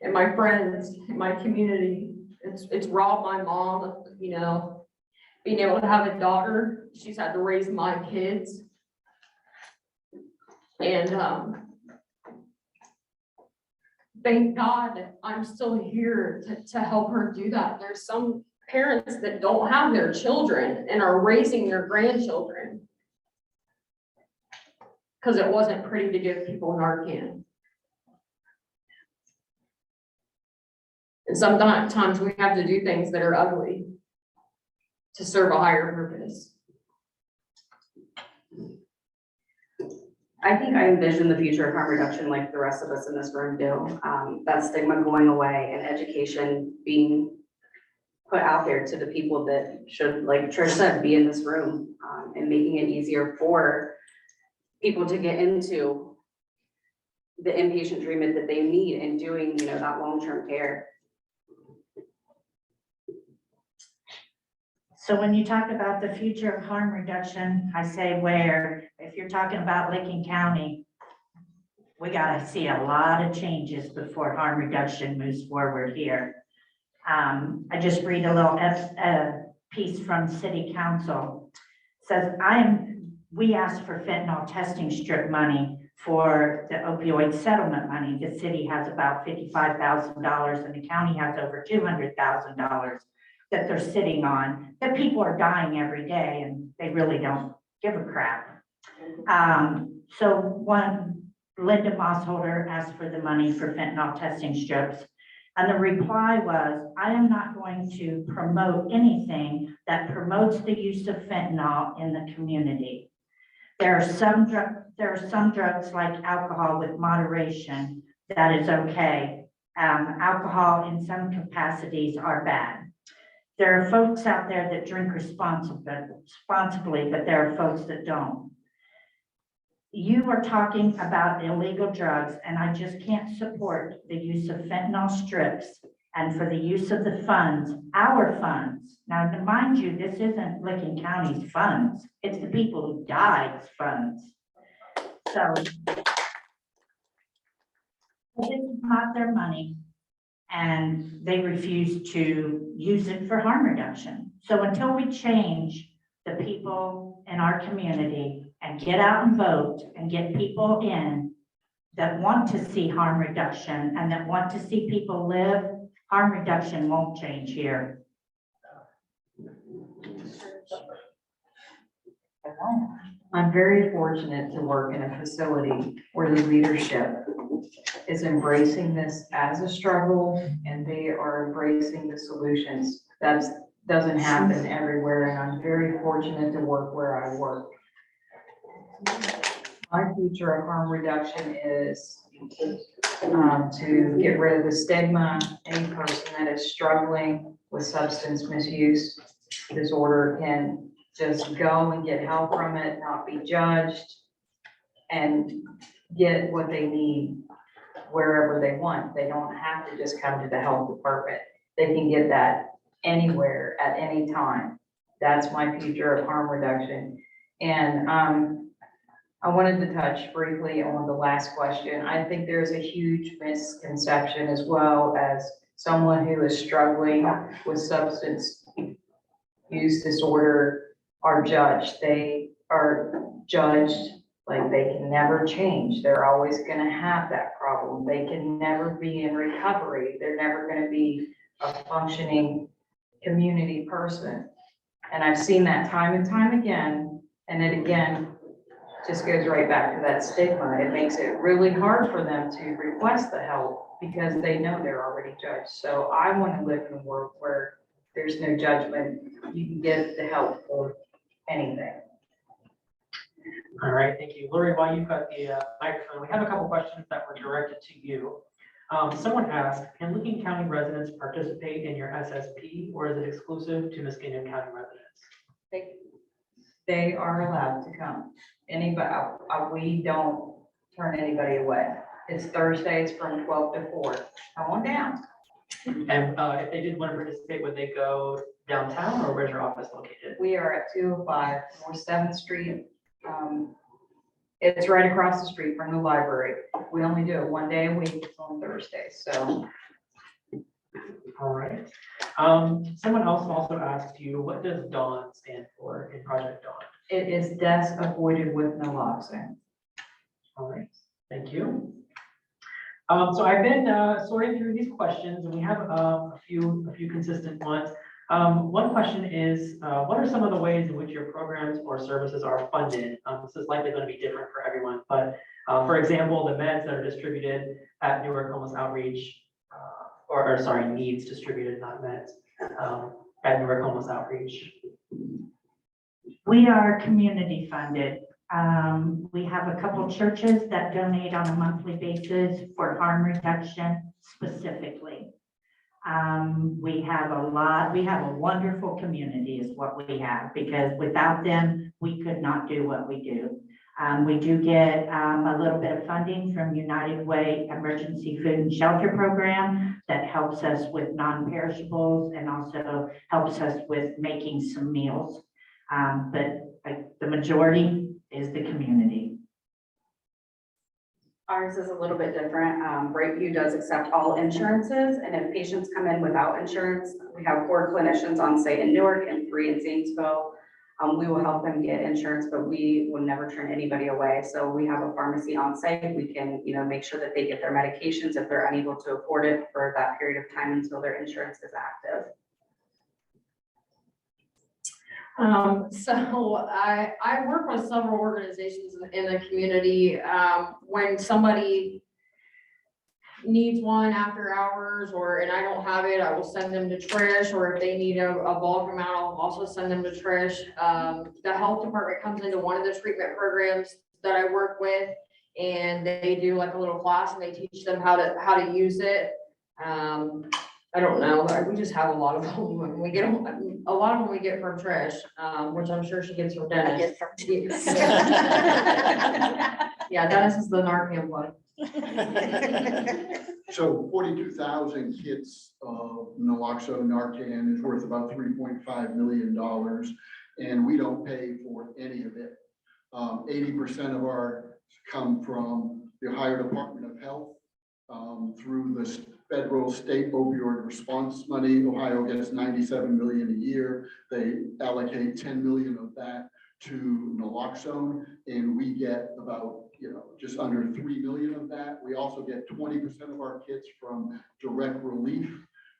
and my friends and my community. It's robbed my mom, you know, being able to have a daughter. She's had to raise my kids. And thank God that I'm still here to help her do that. There's some parents that don't have their children and are raising their grandchildren because it wasn't pretty to give people Narcan. And sometimes we have to do things that are ugly to serve a higher purpose. I think I envision the future of harm reduction like the rest of us in this room do. That stigma going away and education being put out there to the people that should, like Trish said, be in this room, and making it easier for people to get into the inpatient treatment that they need and doing, you know, that long-term care. So when you talk about the future of harm reduction, I say where, if you're talking about Licking County, we gotta see a lot of changes before harm reduction moves forward here. I just read a little piece from City Council. It says, we asked for fentanyl testing strip money for the opioid settlement money. The city has about $55,000 and the county has over $200,000 that they're sitting on, that people are dying every day and they really don't give a crap. So Linda Mossholder asked for the money for fentanyl testing strips. And the reply was, I am not going to promote anything that promotes the use of fentanyl in the community. There are some drugs like alcohol with moderation that is okay. Alcohol in some capacities are bad. There are folks out there that drink responsibly, but there are folks that don't. You are talking about illegal drugs, and I just can't support the use of fentanyl strips and for the use of the funds, our funds. Now, mind you, this isn't Licking County's funds. It's the people who died's funds. So this is not their money, and they refuse to use it for harm reduction. So until we change the people in our community and get out and vote and get people in that want to see harm reduction and that want to see people live, harm reduction won't change here. I'm very fortunate to work in a facility where the leadership is embracing this as a struggle and they are embracing the solutions. That doesn't happen everywhere, and I'm very fortunate to work where I work. My future of harm reduction is to get rid of the stigma. Any person that is struggling with substance misuse disorder can just go and get help from it, not be judged, and get what they need wherever they want. They don't have to just come to the health department. They can get that anywhere at any time. That's my future of harm reduction. And I wanted to touch briefly on the last question. I think there's a huge misconception as well as someone who is struggling with substance use disorder are judged. They are judged like they can never change. They're always gonna have that problem. They can never be in recovery. They're never gonna be a functioning community person. And I've seen that time and time again, and it again just goes right back to that stigma. It makes it really hard for them to request the help because they know they're already judged. So I want to live in a world where there's no judgment. You can get the help for anything. All right, thank you. Lori, while you've got the microphone, we have a couple questions that were directed to you. Someone asked, can Licking County residents participate in your SSP, or is it exclusive to Muskegon County residents? They are allowed to come. Anybody, we don't turn anybody away. It's Thursdays from 12 to 4. Come on down. And if they did want to participate, would they go downtown, or where's your office located? We are at 205 North 7th Street. It's right across the street from the library. We only do it one day a week. It's on Thursdays, so. All right. Someone else also asked you, what does DAWN stand for in Project DAWN? It is deaths avoided with naloxone. All right, thank you. So I've been sorting through these questions, and we have a few consistent ones. One question is, what are some of the ways in which your programs or services are funded? This is likely going to be different for everyone, but for example, the meds that are distributed at Newark Homeless Outreach, or sorry, needs distributed, not meds, at Newark Homeless Outreach. We are community funded. We have a couple churches that donate on a monthly basis for harm reduction specifically. We have a wonderful community is what we have, because without them, we could not do what we do. We do get a little bit of funding from United Way Emergency Food and Shelter Program that helps us with non-perishables and also helps us with making some meals. But the majority is the community. Ours is a little bit different. Brightview does accept all insurances, and if patients come in without insurance, we have 4 clinicians on site in Newark and 3 in Zanesville. We will help them get insurance, but we will never turn anybody away. So we have a pharmacy on site. We can, make sure that they get their medications if they're unable to afford it for that period of time until their insurance is active. So I work with several organizations in the community. When somebody needs one after hours and I don't have it, I will send them to Trish, or if they need a bulk amount, I'll also send them to Trish. The health department comes into one of the treatment programs that I work with, and they do like a little class and they teach them how to use it. I don't know, we just have a lot of them. When we get a lot of them we get from Trish, which I'm sure she gets from Dennis. Yeah, Dennis is the Narcan plug. So 42,000 kits of naloxone Narcan is worth about $3.5 million, and we don't pay for any of it. 80% of our come from the Ohio Department of Health through the federal state opioid response money. Ohio gets $97 million a year. They allocate 10 million of that to naloxone, and we get about just under 3 million of that. We also get 20% of our kits from Direct Relief,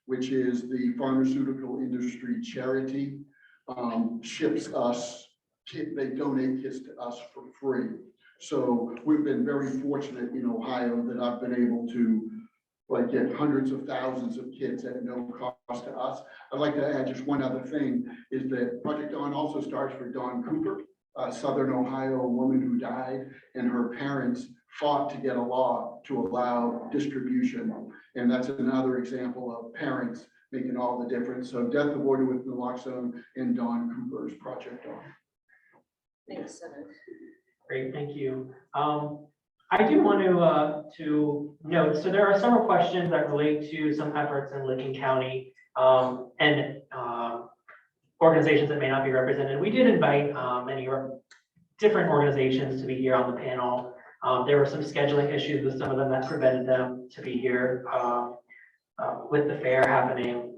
which is the pharmaceutical industry charity, ships us, they donate kits to us for free. So we've been very fortunate in Ohio that I've been able to get hundreds of thousands of kits at no cost to us. I'd like to add just one other thing, is that Project Dawn also starts for Dawn Cooper, a Southern Ohio woman who died, and her parents fought to get a law to allow distribution. And that's another example of parents making all the difference. So Death Avoided with Naloxone and Dawn Cooper's Project Dawn. Thanks. Great, thank you. I do want to note, so there are several questions that relate to some efforts in Licking County and organizations that may not be represented. We did invite many different organizations to be here on the panel. There were some scheduling issues with some of them that prevented them to be here with the fair happening,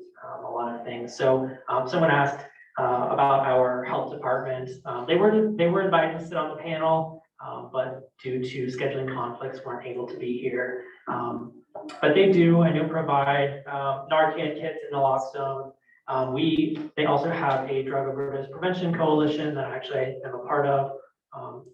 a lot of things. So someone asked about our health department. They were invited to sit on the panel, but due to scheduling conflicts, weren't able to be here. But they do, I know, provide Narcan kits and naloxone. They also have a drug overdose prevention coalition that actually I am a part of.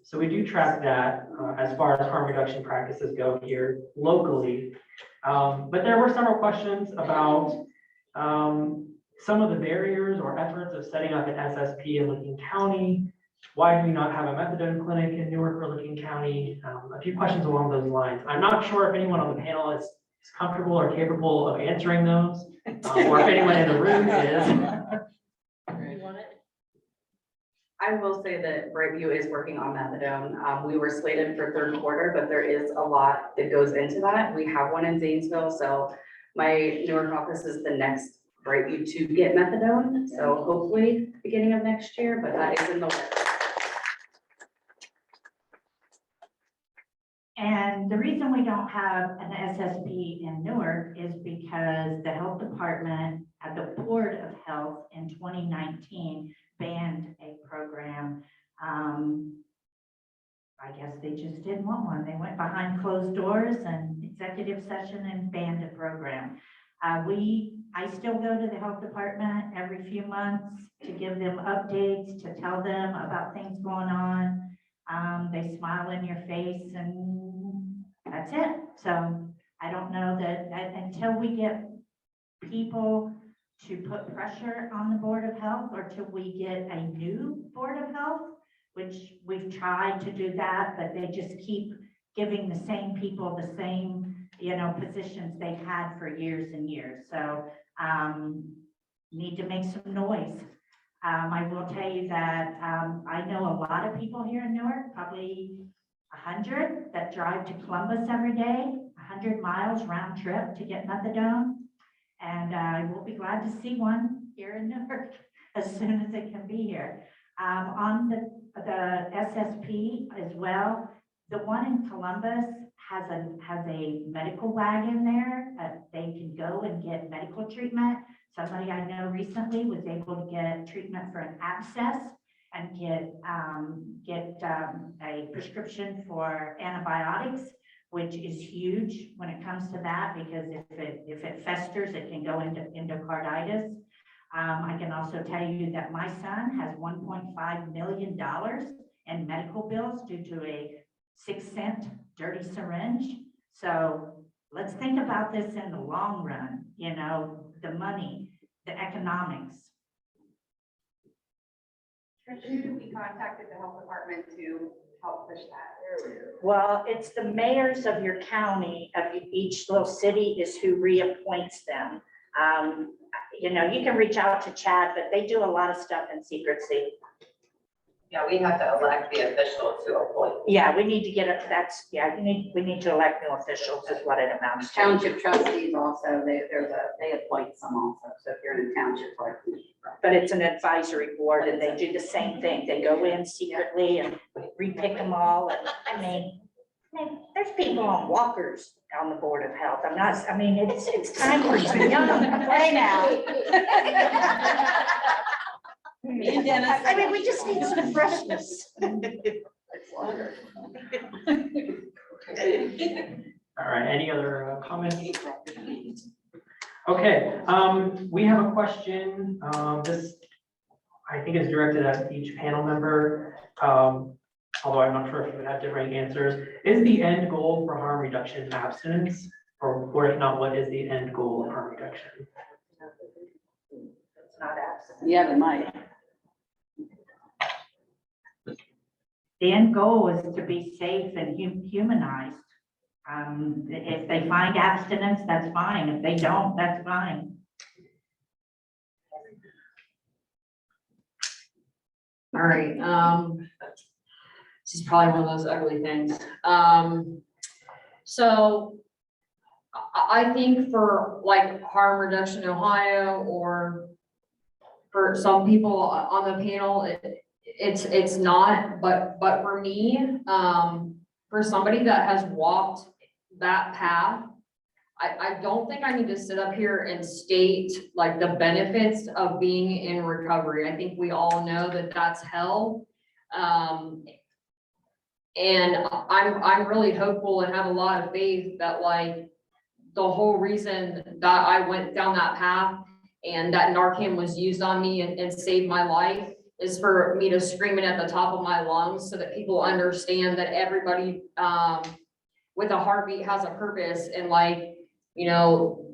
So we do track that as far as harm reduction practices go here locally. But there were several questions about some of the barriers or efforts of setting up an SSP in Licking County. Why do we not have a methadone clinic in Newark or Licking County? A few questions along those lines. I'm not sure if anyone on the panel is comfortable or capable of answering those, or if anyone in the room is. You want it? I will say that Brightview is working on methadone. We were slated for third quarter, but there is a lot that goes into that. We have one in Zanesville, so my Newark office is the next Brightview to get methadone. So hopefully beginning of next year, but that is in the works. And the reason we don't have an SSP in Newark is because the health department at the Board of Health in 2019 banned a program. I guess they just didn't want one. They went behind closed doors and executive session and banned a program. I still go to the health department every few months to give them updates, to tell them about things going on. They smile in your face and that's it. So I don't know that until we get people to put pressure on the Board of Health or till we get a new Board of Health, which we've tried to do that, but they just keep giving the same people the same, positions they've had for years and years. So need to make some noise. I will tell you that I know a lot of people here in Newark, probably 100 that drive to Columbus every day, 100 miles round trip to get methadone. And I will be glad to see one here in Newark as soon as it can be here. On the SSP as well, the one in Columbus has a medical wagon there that they can go and get medical treatment. Somebody I know recently was able to get treatment for an abscess and get a prescription for antibiotics, which is huge when it comes to that, because if it festers, it can go into endocarditis. I can also tell you that my son has $1.5 million in medical bills due to a 6-cent dirty syringe. So let's think about this in the long run, the money, the economics. Should we contacted the health department to help push that? Well, it's the mayors of your county, of each little city is who reappoints them. You can reach out to Chad, but they do a lot of stuff in secrecy. Yeah, we have to elect the official to appoint. Yeah, we need to get it, we need to elect new officials is what it amounts to. Township trustees also, they appoint some also. So if you're in a township, like. But it's an advisory board and they do the same thing. They go in secretly and repick them all. And there's people on walkers on the Board of Health. It's time for some young to play now. We just need some freshness. All right, any other comments? Okay, we have a question. This, I think, is directed at each panel member, although I'm not sure if you would have different answers. Is the end goal for harm reduction abstinence? Or if not, what is the end goal of harm reduction? It's not abstinence. Yeah, they might. The end goal is to be safe and humanized. If they find abstinence, that's fine. If they don't, that's fine. All right, this is probably one of those ugly things. So I think for like harm reduction in Ohio, or for some people on the panel, it's not, but for me, for somebody that has walked that path, I don't think I need to sit up here and state like the benefits of being in recovery. I think we all know that that's hell. And I'm really hopeful and have a lot of faith that like the whole reason that I went down that path and that Narcan was used on me and saved my life is for me to scream it at the top of my lungs so that people understand that everybody with a heartbeat has a purpose, and like, you know,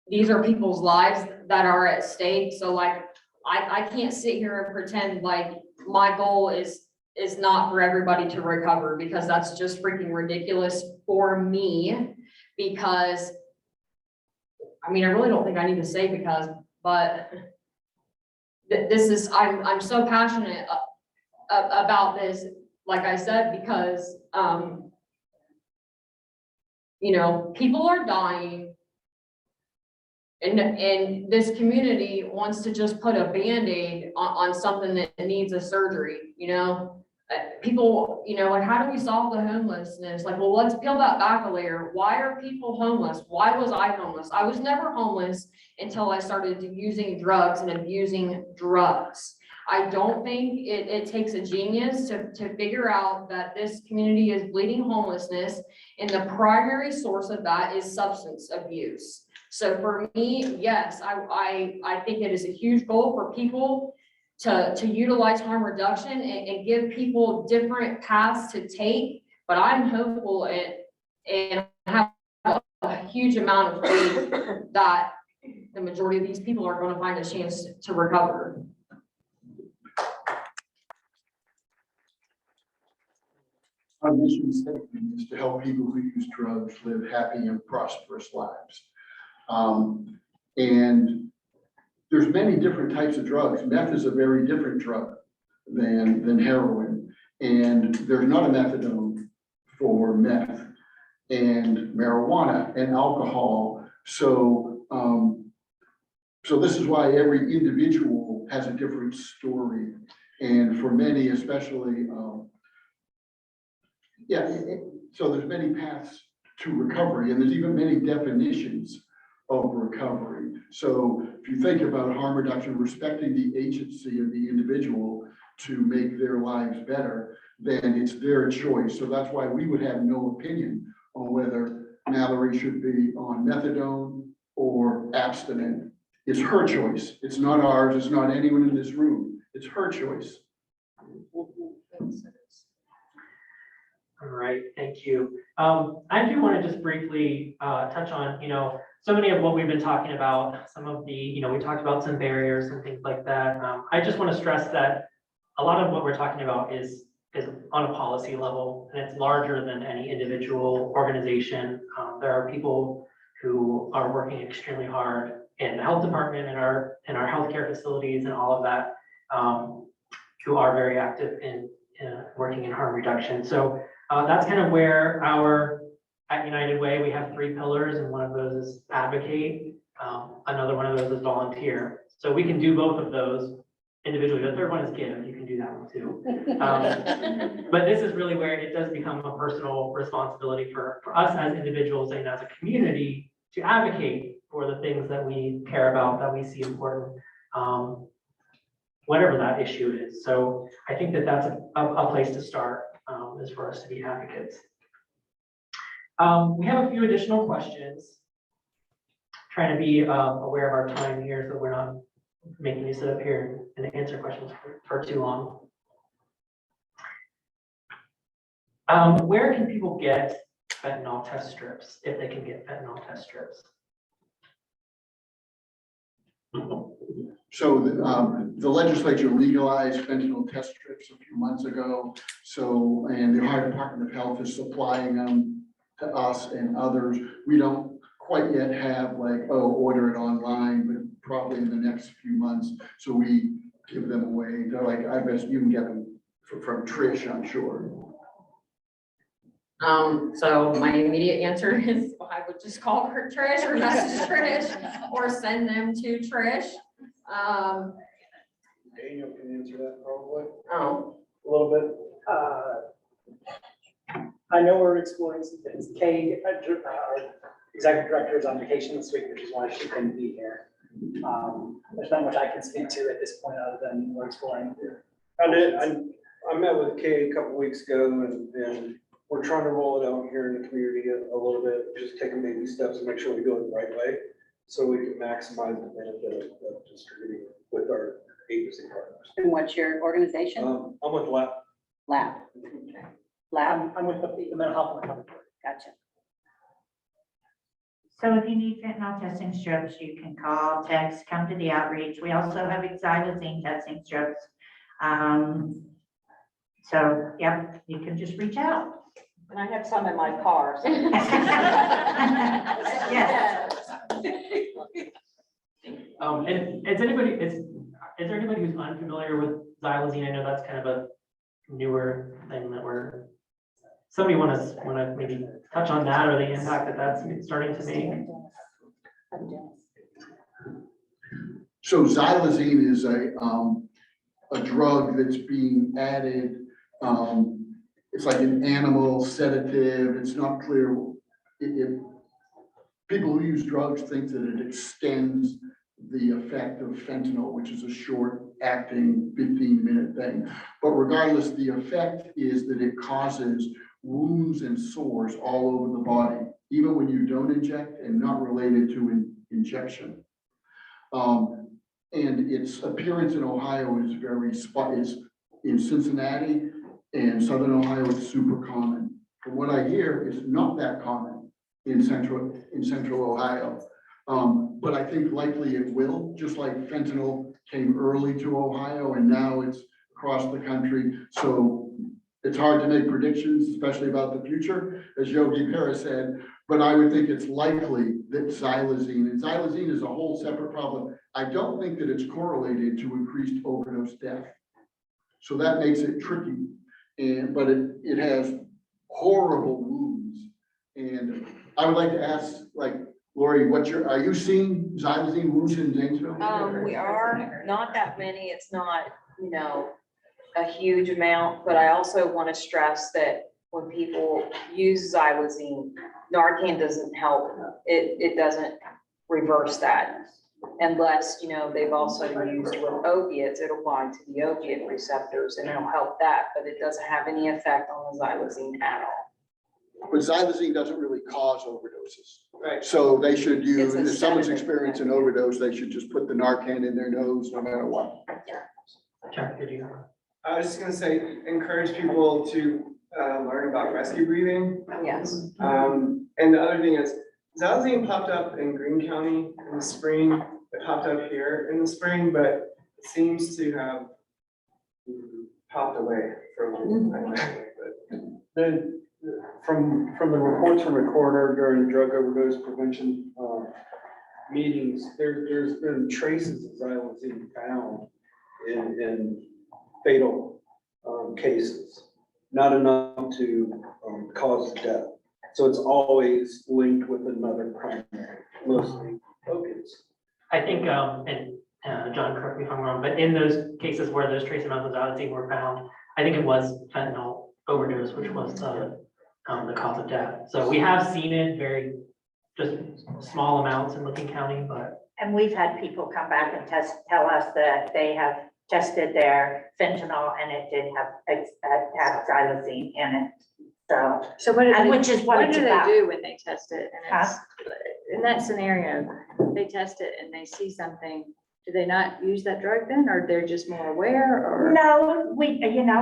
these are people's lives that are at stake. So like, I can't sit here and pretend like my goal is not for everybody to recover, because that's just freaking ridiculous for me. Because, I mean, I really don't think I need to say because, but this is, I'm so passionate about this, like I said, because, you know, people are dying, and this community wants to just put a Band-Aid on something that needs a surgery, you know? People, you know, like, how do we solve the homelessness? Like, well, let's peel that back a layer. Why are people homeless? Why was I homeless? I was never homeless until I started using drugs and abusing drugs. I don't think it takes a genius to figure out that this community is bleeding homelessness, and the primary source of that is substance abuse. So for me, yes, I think it is a huge goal for people to utilize harm reduction and give people different paths to take. But I'm hopeful and have a huge amount of faith that the majority of these people are going to find a chance to recover. Our mission statement is to help people who use drugs live happy and prosperous lives. And there's many different types of drugs. Meth is a very different drug than heroin. And there's not a methadone for meth, and marijuana and alcohol. So, so this is why every individual has a different story. And for many, especially, so there's many paths to recovery, and there's even many definitions of recovery. So if you think about harm reduction, respecting the agency of the individual to make their lives better, then it's their choice. So that's why we would have no opinion on whether Mallory should be on methadone or abstinent. It's her choice. It's not ours. It's not anyone in this room. It's her choice. All right, thank you. I do want to just briefly touch on, you know, so many of what we've been talking about, some of the, you know, we talked about some barriers and things like that. I just want to stress that a lot of what we're talking about is on a policy level, and it's larger than any individual organization. There are people who are working extremely hard in the health department, in our healthcare facilities and all of that, who are very active in working in harm reduction. So that's kind of where at United Way, we have 3 pillars, and one of those is advocate. Another one of those is volunteer. So we can do both of those individually. The third one is give. You can do that one too. But this is really where it does become a personal responsibility for us as individuals and as a community to advocate for the things that we care about, that we see important, whatever that issue is. So I think that that's a place to start, is for us to be advocates. We have a few additional questions. Trying to be aware of our time here so we're not making you sit up here and answer questions for too long. Where can people get fentanyl test strips, if they can get fentanyl test strips? So the legislature legalized fentanyl test strips a few months ago. So, and the Ohio Department of Health is supplying them to us and others. We don't quite yet have like, oh, order it online, but probably in the next few months. So we give them away. They're like, I bet you can get them from Trish, I'm sure. So my immediate answer is I would just call her Trish or message Trish or send them to Trish. Daniel can answer that probably Oh, a little bit. I know we're exploring some things. Kay, our executive director is on vacation this week, which is why she couldn't be here. There's not much I can speak to at this point other than we're exploring. I met with Kay a couple weeks ago and we're trying to roll it out here in the community a little bit, just taking baby steps and make sure we go it the right way. So we can maximize the benefit of distributing with our agency partners. And what's your organization? I'm with LAP. Lab. Lab, I'm with the mental health and recovery. gotcha. So if you need fentanyl testing strips, you can call, text, come to the outreach. We also have xylazine testing strips. So, yep, you can just reach out. And I have some in my car. So. Yes. And is there anybody who's unfamiliar with xylazine? I know that's kind of a newer thing that somebody wanna maybe touch on that or the impact that that's starting to make? So xylazine is a drug that's being added. It's like an animal sedative. It's not clear if people who use drugs think that it extends the effect of fentanyl, which is a short acting 15-minute thing. But regardless, the effect is that it causes wounds and sores all over the body, even when you don't inject and not related to an injection. And its appearance in Ohio is is in Cincinnati and Southern Ohio, it's super common. From what I hear, it's not that common in central Ohio. But I think likely it will, just like fentanyl came early to Ohio and now it's across the country. So it's hard to make predictions, especially about the future, as Yogi Berra said, but I would think it's likely that xylazine, and xylazine is a whole separate problem. I don't think that it's correlated to increased overdose death. So that makes it tricky. But it has horrible wounds. And I would like to ask, like, Lori, are you seeing xylazine wounds in Zanesville? We are, not that many, it's not, a huge amount, but I also want to stress that when people use xylazine, Narcan doesn't help. It doesn't reverse that unless, they've also used with opiates, it'll bind to the opiate receptors and it'll help that, but it doesn't have any effect on the xylazine at all. But xylazine doesn't really cause overdoses. Right. So they should use, It's a if someone's sedative. experiencing an overdose, they should just put the Narcan in their nose no matter what. Chuck, did you? I was just gonna say, encourage people to learn about rescue breathing. Yes. And the other thing is, xylazine popped up in Greene County in the spring. It popped up here in the spring, but it seems to have popped away for a little while. Then from the reports from the coroner during the drug overdose prevention meetings, there's been traces of xylazine found in fatal cases, not enough to cause death. So it's always linked with another primary, mostly opiates. I think, and John, correct me if I'm wrong, but in those cases where those trace amounts of xylazine were found, I think it was fentanyl overdose, which was the cause of death. So we have seen it just small amounts in Licking County, but. And we've had people come back and tell us that they have tested their fentanyl and it did have xylazine in it. So what do And they, which is what what it's do they about. do when they test it? And Huh? it's, in that scenario, they test it and they see something, do they not use that drug then, or they're just more aware, or? No,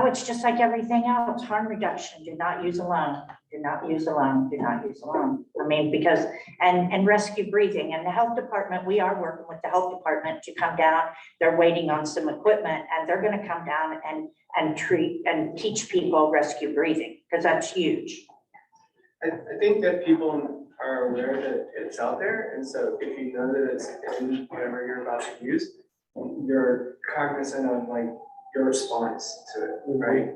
it's just like everything else, harm reduction, do not use alone, do not use alone, do not use alone. I mean, because, and rescue breathing, and the health department, we are working with the health department to come down. They're waiting on some equipment and they're gonna come down and treat and teach people rescue breathing, because that's huge. I think that people are aware that it's out there, and so if you know that it's in whatever you're about to use, you're cognizant of like your response to it, right?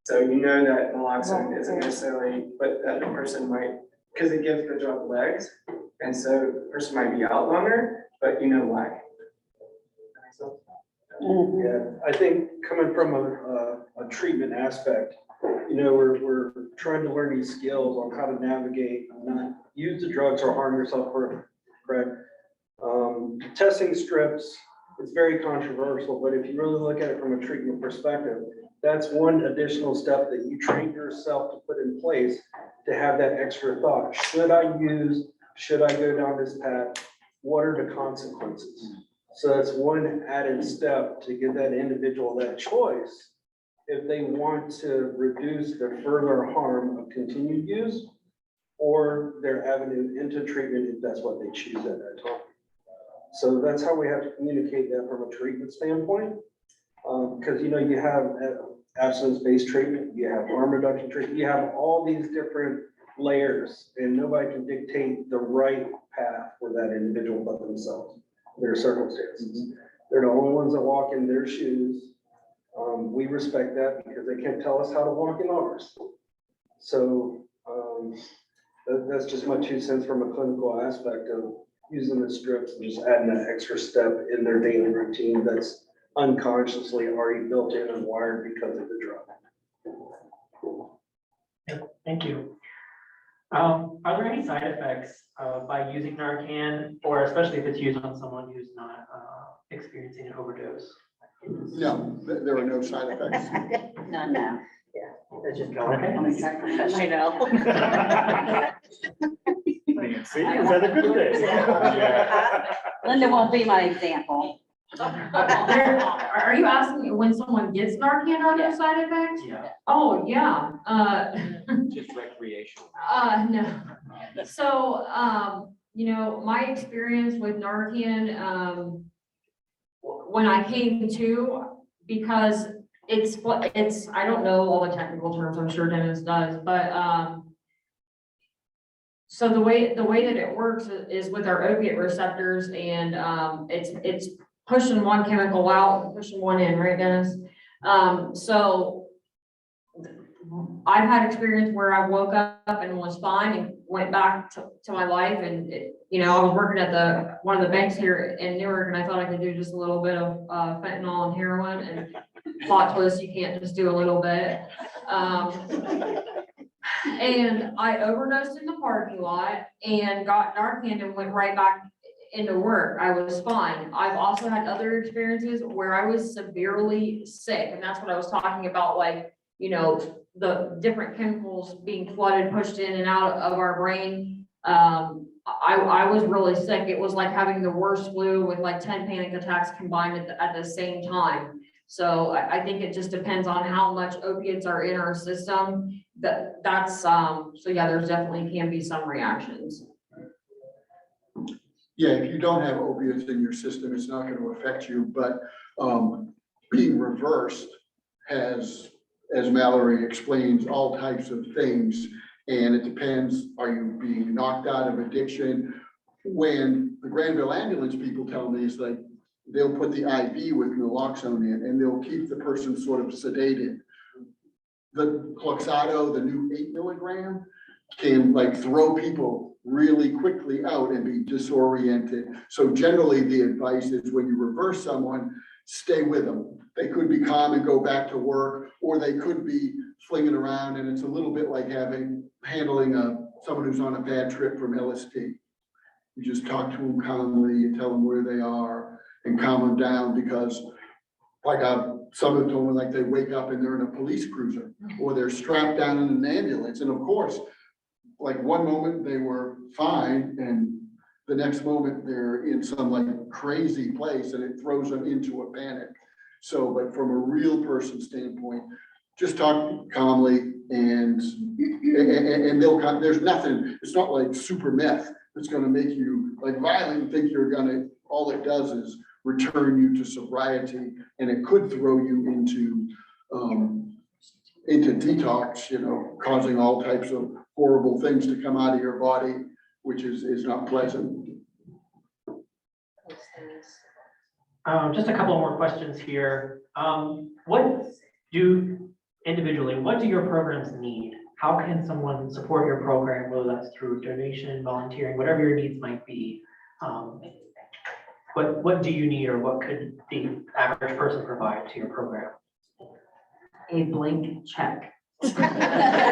So you know that naloxone isn't necessarily, but that the person might, because it gives the drug legs, and so the person might be out longer, but you know why. Yeah, I think coming from a treatment aspect, we're trying to learn these skills on how to navigate, not use the drugs or harm yourself for, correct? Testing strips, it's very controversial, but if you really look at it from a treatment perspective, that's one additional step that you train yourself to put in place to have that extra thought. Should I go down this path? What are the consequences? So that's one added step to give that individual that choice if they want to reduce the further harm of continued use or their avenue into treatment if that's what they choose at that time. So that's how we have to communicate that from a treatment standpoint. Because you have abstinence-based treatment, you have harm reduction treatment, you have all these different layers, and nobody can dictate the right path for that individual but themselves, their circumstances. They're the only ones that walk in their shoes. We respect that because they can't tell us how to walk in ours. So that's just my 2 cents from a clinical aspect of using the strips and just adding that extra step in their daily routine that's unconsciously already built in and wired because of the drug. Thank you. Are there any side effects by using Narcan, or especially if it's used on someone who's not experiencing an overdose? No, there are no side effects. No. That's just I know. See, is that a good thing? Linda won't be my example. Are you asking when someone gets Narcan, are there side effects? Yeah. Oh, yeah, Just recreational. no. So, my experience with Narcan, when I came to, because it's, I don't know all the technical terms, I'm sure Dennis does, but, so the way that it works is with our opiate receptors, and, it's pushing one chemical out and pushing one in, right, Dennis? So I've had experience where I woke up and was fine and went back to my life, and I was working at one of the banks here in Newark, and I thought I could do just a little bit of fentanyl and heroin, and plot twist, you can't just do a little bit. And I overdosed in the parking lot and got Narcan and went right back into work. I was fine. I've also had other experiences where I was severely sick, and that's what I was talking about, like, the different chemicals being flooded, pushed in and out of our brain. I was really sick. It was like having the worst flu with like 10 panic attacks combined at the same time. So I think it just depends on how much opiates are in our system. So yeah, there's definitely can be some reactions. Yeah, if you don't have opiates in your system, it's not going to affect you, but being reversed has, as Mallory explains, all types of things. And it depends, are you being knocked out of addiction? When the Granville ambulance people tell me, it's like, they'll put the IV with naloxone in and they'll keep the person sort of sedated. The Cloxado, the new 8 milligram, can like throw people really quickly out and be disoriented. So generally the advice is when you reverse someone, stay with them. They could be calm and go back to work, or they could be flinging around, and it's a little bit like handling someone who's on a bad trip from LSD. You just talk to them calmly, you tell them where they are and calm them down, because like some of them told me, like they wake up and they're in a police cruiser or they're strapped down in an ambulance. And of course, like one moment they were fine and the next moment they're in some like crazy place and it throws them into a panic. So, but from a real person standpoint, just talk calmly and they'll come. There's nothing, it's not like super meth that's gonna make you like violent and think you're gonna, all it does is return you to sobriety, and it could throw you into detox, causing all types of horrible things to come out of your body, which is not pleasant. Just a couple more questions here. What do your programs need? How can someone support your program, whether that's through donation, volunteering, whatever your needs might be? what do you need, or what could the average person provide to your program? A blank check. Yeah.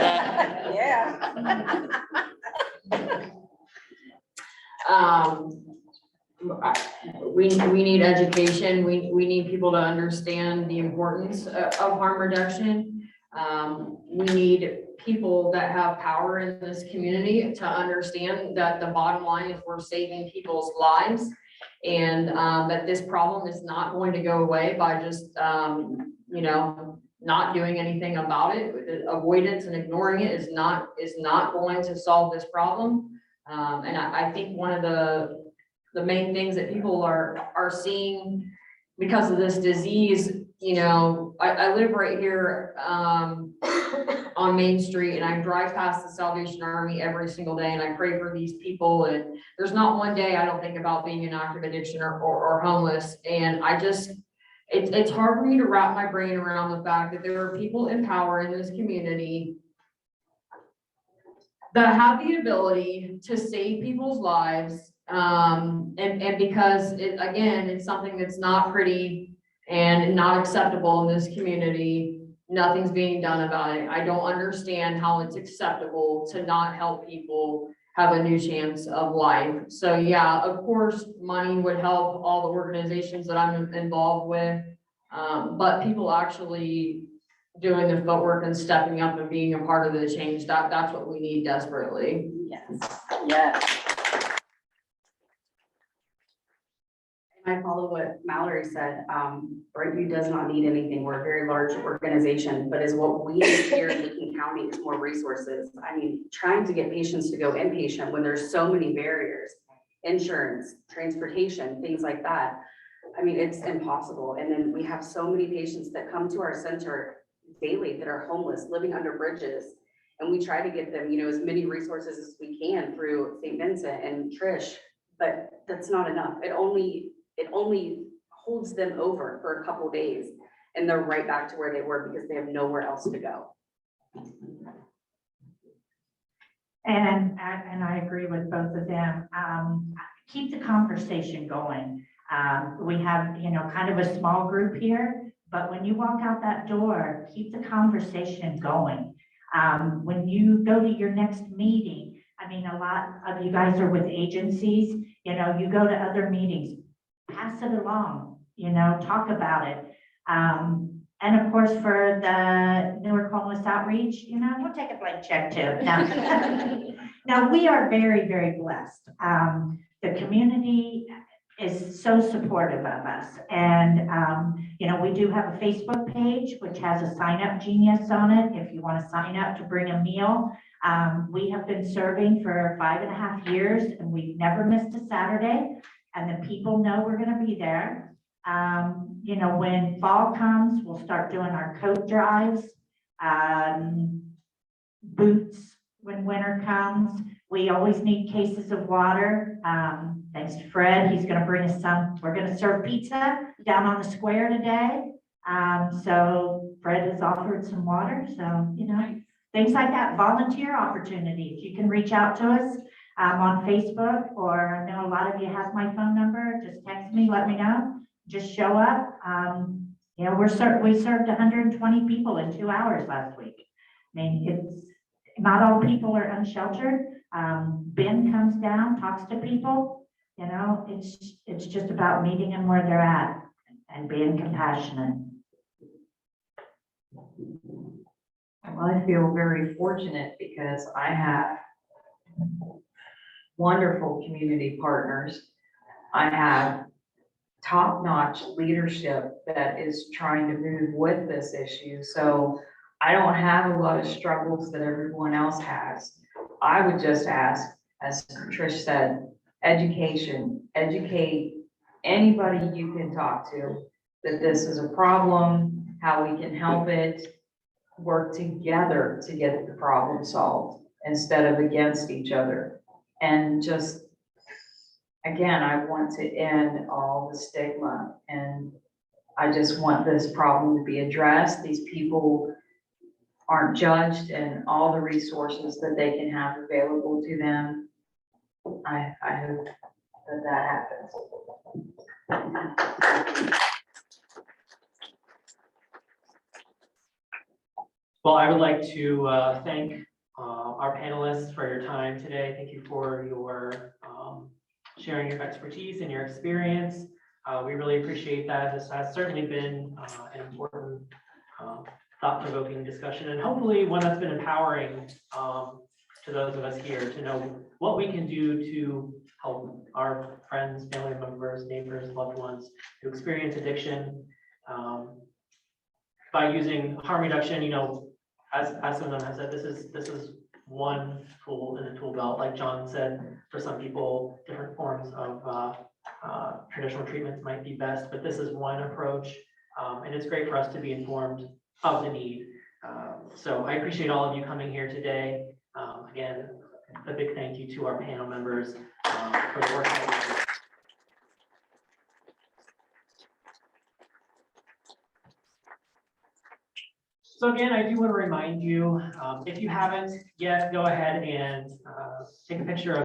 We need education, we need people to understand the importance of harm reduction. We need people that have power in this community to understand that the bottom line is we're saving people's lives. And that this problem is not going to go away by just, you know, not doing anything about it. Avoidance and ignoring it is not going to solve this problem. And I think one of the main things that people are seeing because of this disease, you know, I live right here on Main Street, and I drive past the Salvation Army every single day, and I pray for these people, and there's not one day I don't think about being in active addiction or homeless. And I just, it's hard for me to wrap my brain around the fact that there are people in power in this community that have the ability to save people's lives. And because again, it's something that's not pretty and not acceptable in this community, nothing's being done about it. I don't understand how it's acceptable to not help people have a new chance of life. So yeah, of course, money would help all the organizations that I'm involved with. But people actually doing the footwork and stepping up and being a part of the change, that's what we need desperately. Yes, yes. I follow what Mallory said. Brightview does not need anything. We're a very large organization, but is what we need here in Licking County is more resources. I mean, trying to get patients to go inpatient when there's so many barriers, insurance, transportation, things like that. I mean, it's impossible. And then we have so many patients that come to our center daily that are homeless, living under bridges. And we try to get them, you know, as many resources as we can through St. Vincent and Trish, but that's not enough. It only holds them over for a couple days, and they're right back to where they were because they have nowhere else to go. And I agree with both of them. Keep the conversation going. We have, you know, kind of a small group here, but when you walk out that door, keep the conversation going. When you go to your next meeting, I mean, a lot of you guys are with agencies, you know, you go to other meetings, pass it along, you know, talk about it. And of course, for the Newark Homeless Outreach, you know, we'll take a blank check too. Now, we are very, very blessed. The community is so supportive of us. And, you know, we do have a Facebook page, which has a sign up genius on it. If you want to sign up to bring a meal, we have been serving for 5.5 years, and we've never missed a Saturday. And the people know we're going to be there. You know, when fall comes, we'll start doing our coat drives, boots when winter comes. We always need cases of water. Thanks to Fred, he's going to bring us some. We're going to serve pizza down on the square today. So Fred has offered some water. So, you know, things like that, volunteer opportunities. You can reach out to us on Facebook, or I know a lot of you have my phone number. Just text me, let me know. Just show up. You know, we served 120 people in 2 hours last week. I mean, it's not all people are unsheltered. Ben comes down, talks to people. You know, it's just about meeting them where they're at and being compassionate. Well, I feel very fortunate because I have wonderful community partners. I have top-notch leadership that is trying to move with this issue. So I don't have a lot of struggles that everyone else has. I would just ask, as Trish said, education, educate anybody you can talk to that this is a problem, how we can help it, work together to get the problem solved instead of against each other. And just, again, I want to end all the stigma, and I just want this problem to be addressed. These people aren't judged, and all the resources that they can have available to them. I hope that happens. Well, I would like to thank our panelists for your time today. Thank you for your sharing your expertise and your experience. We really appreciate that. This has certainly been an important thought-provoking discussion, and hopefully one that's been empowering to those of us here to know what we can do to help our friends, family members, neighbors, loved ones who experience addiction by using harm reduction. You know, as someone has said, this is one tool in the tool belt. Like John said, for some people, different forms of traditional treatments might be best, but this is one approach, and it's great for us to be informed of the need. So I appreciate all of you coming here today. Again, a big thank you to our panel members for the work that we do. So again, I do want to remind you, if you haven't yet, go ahead and take a picture of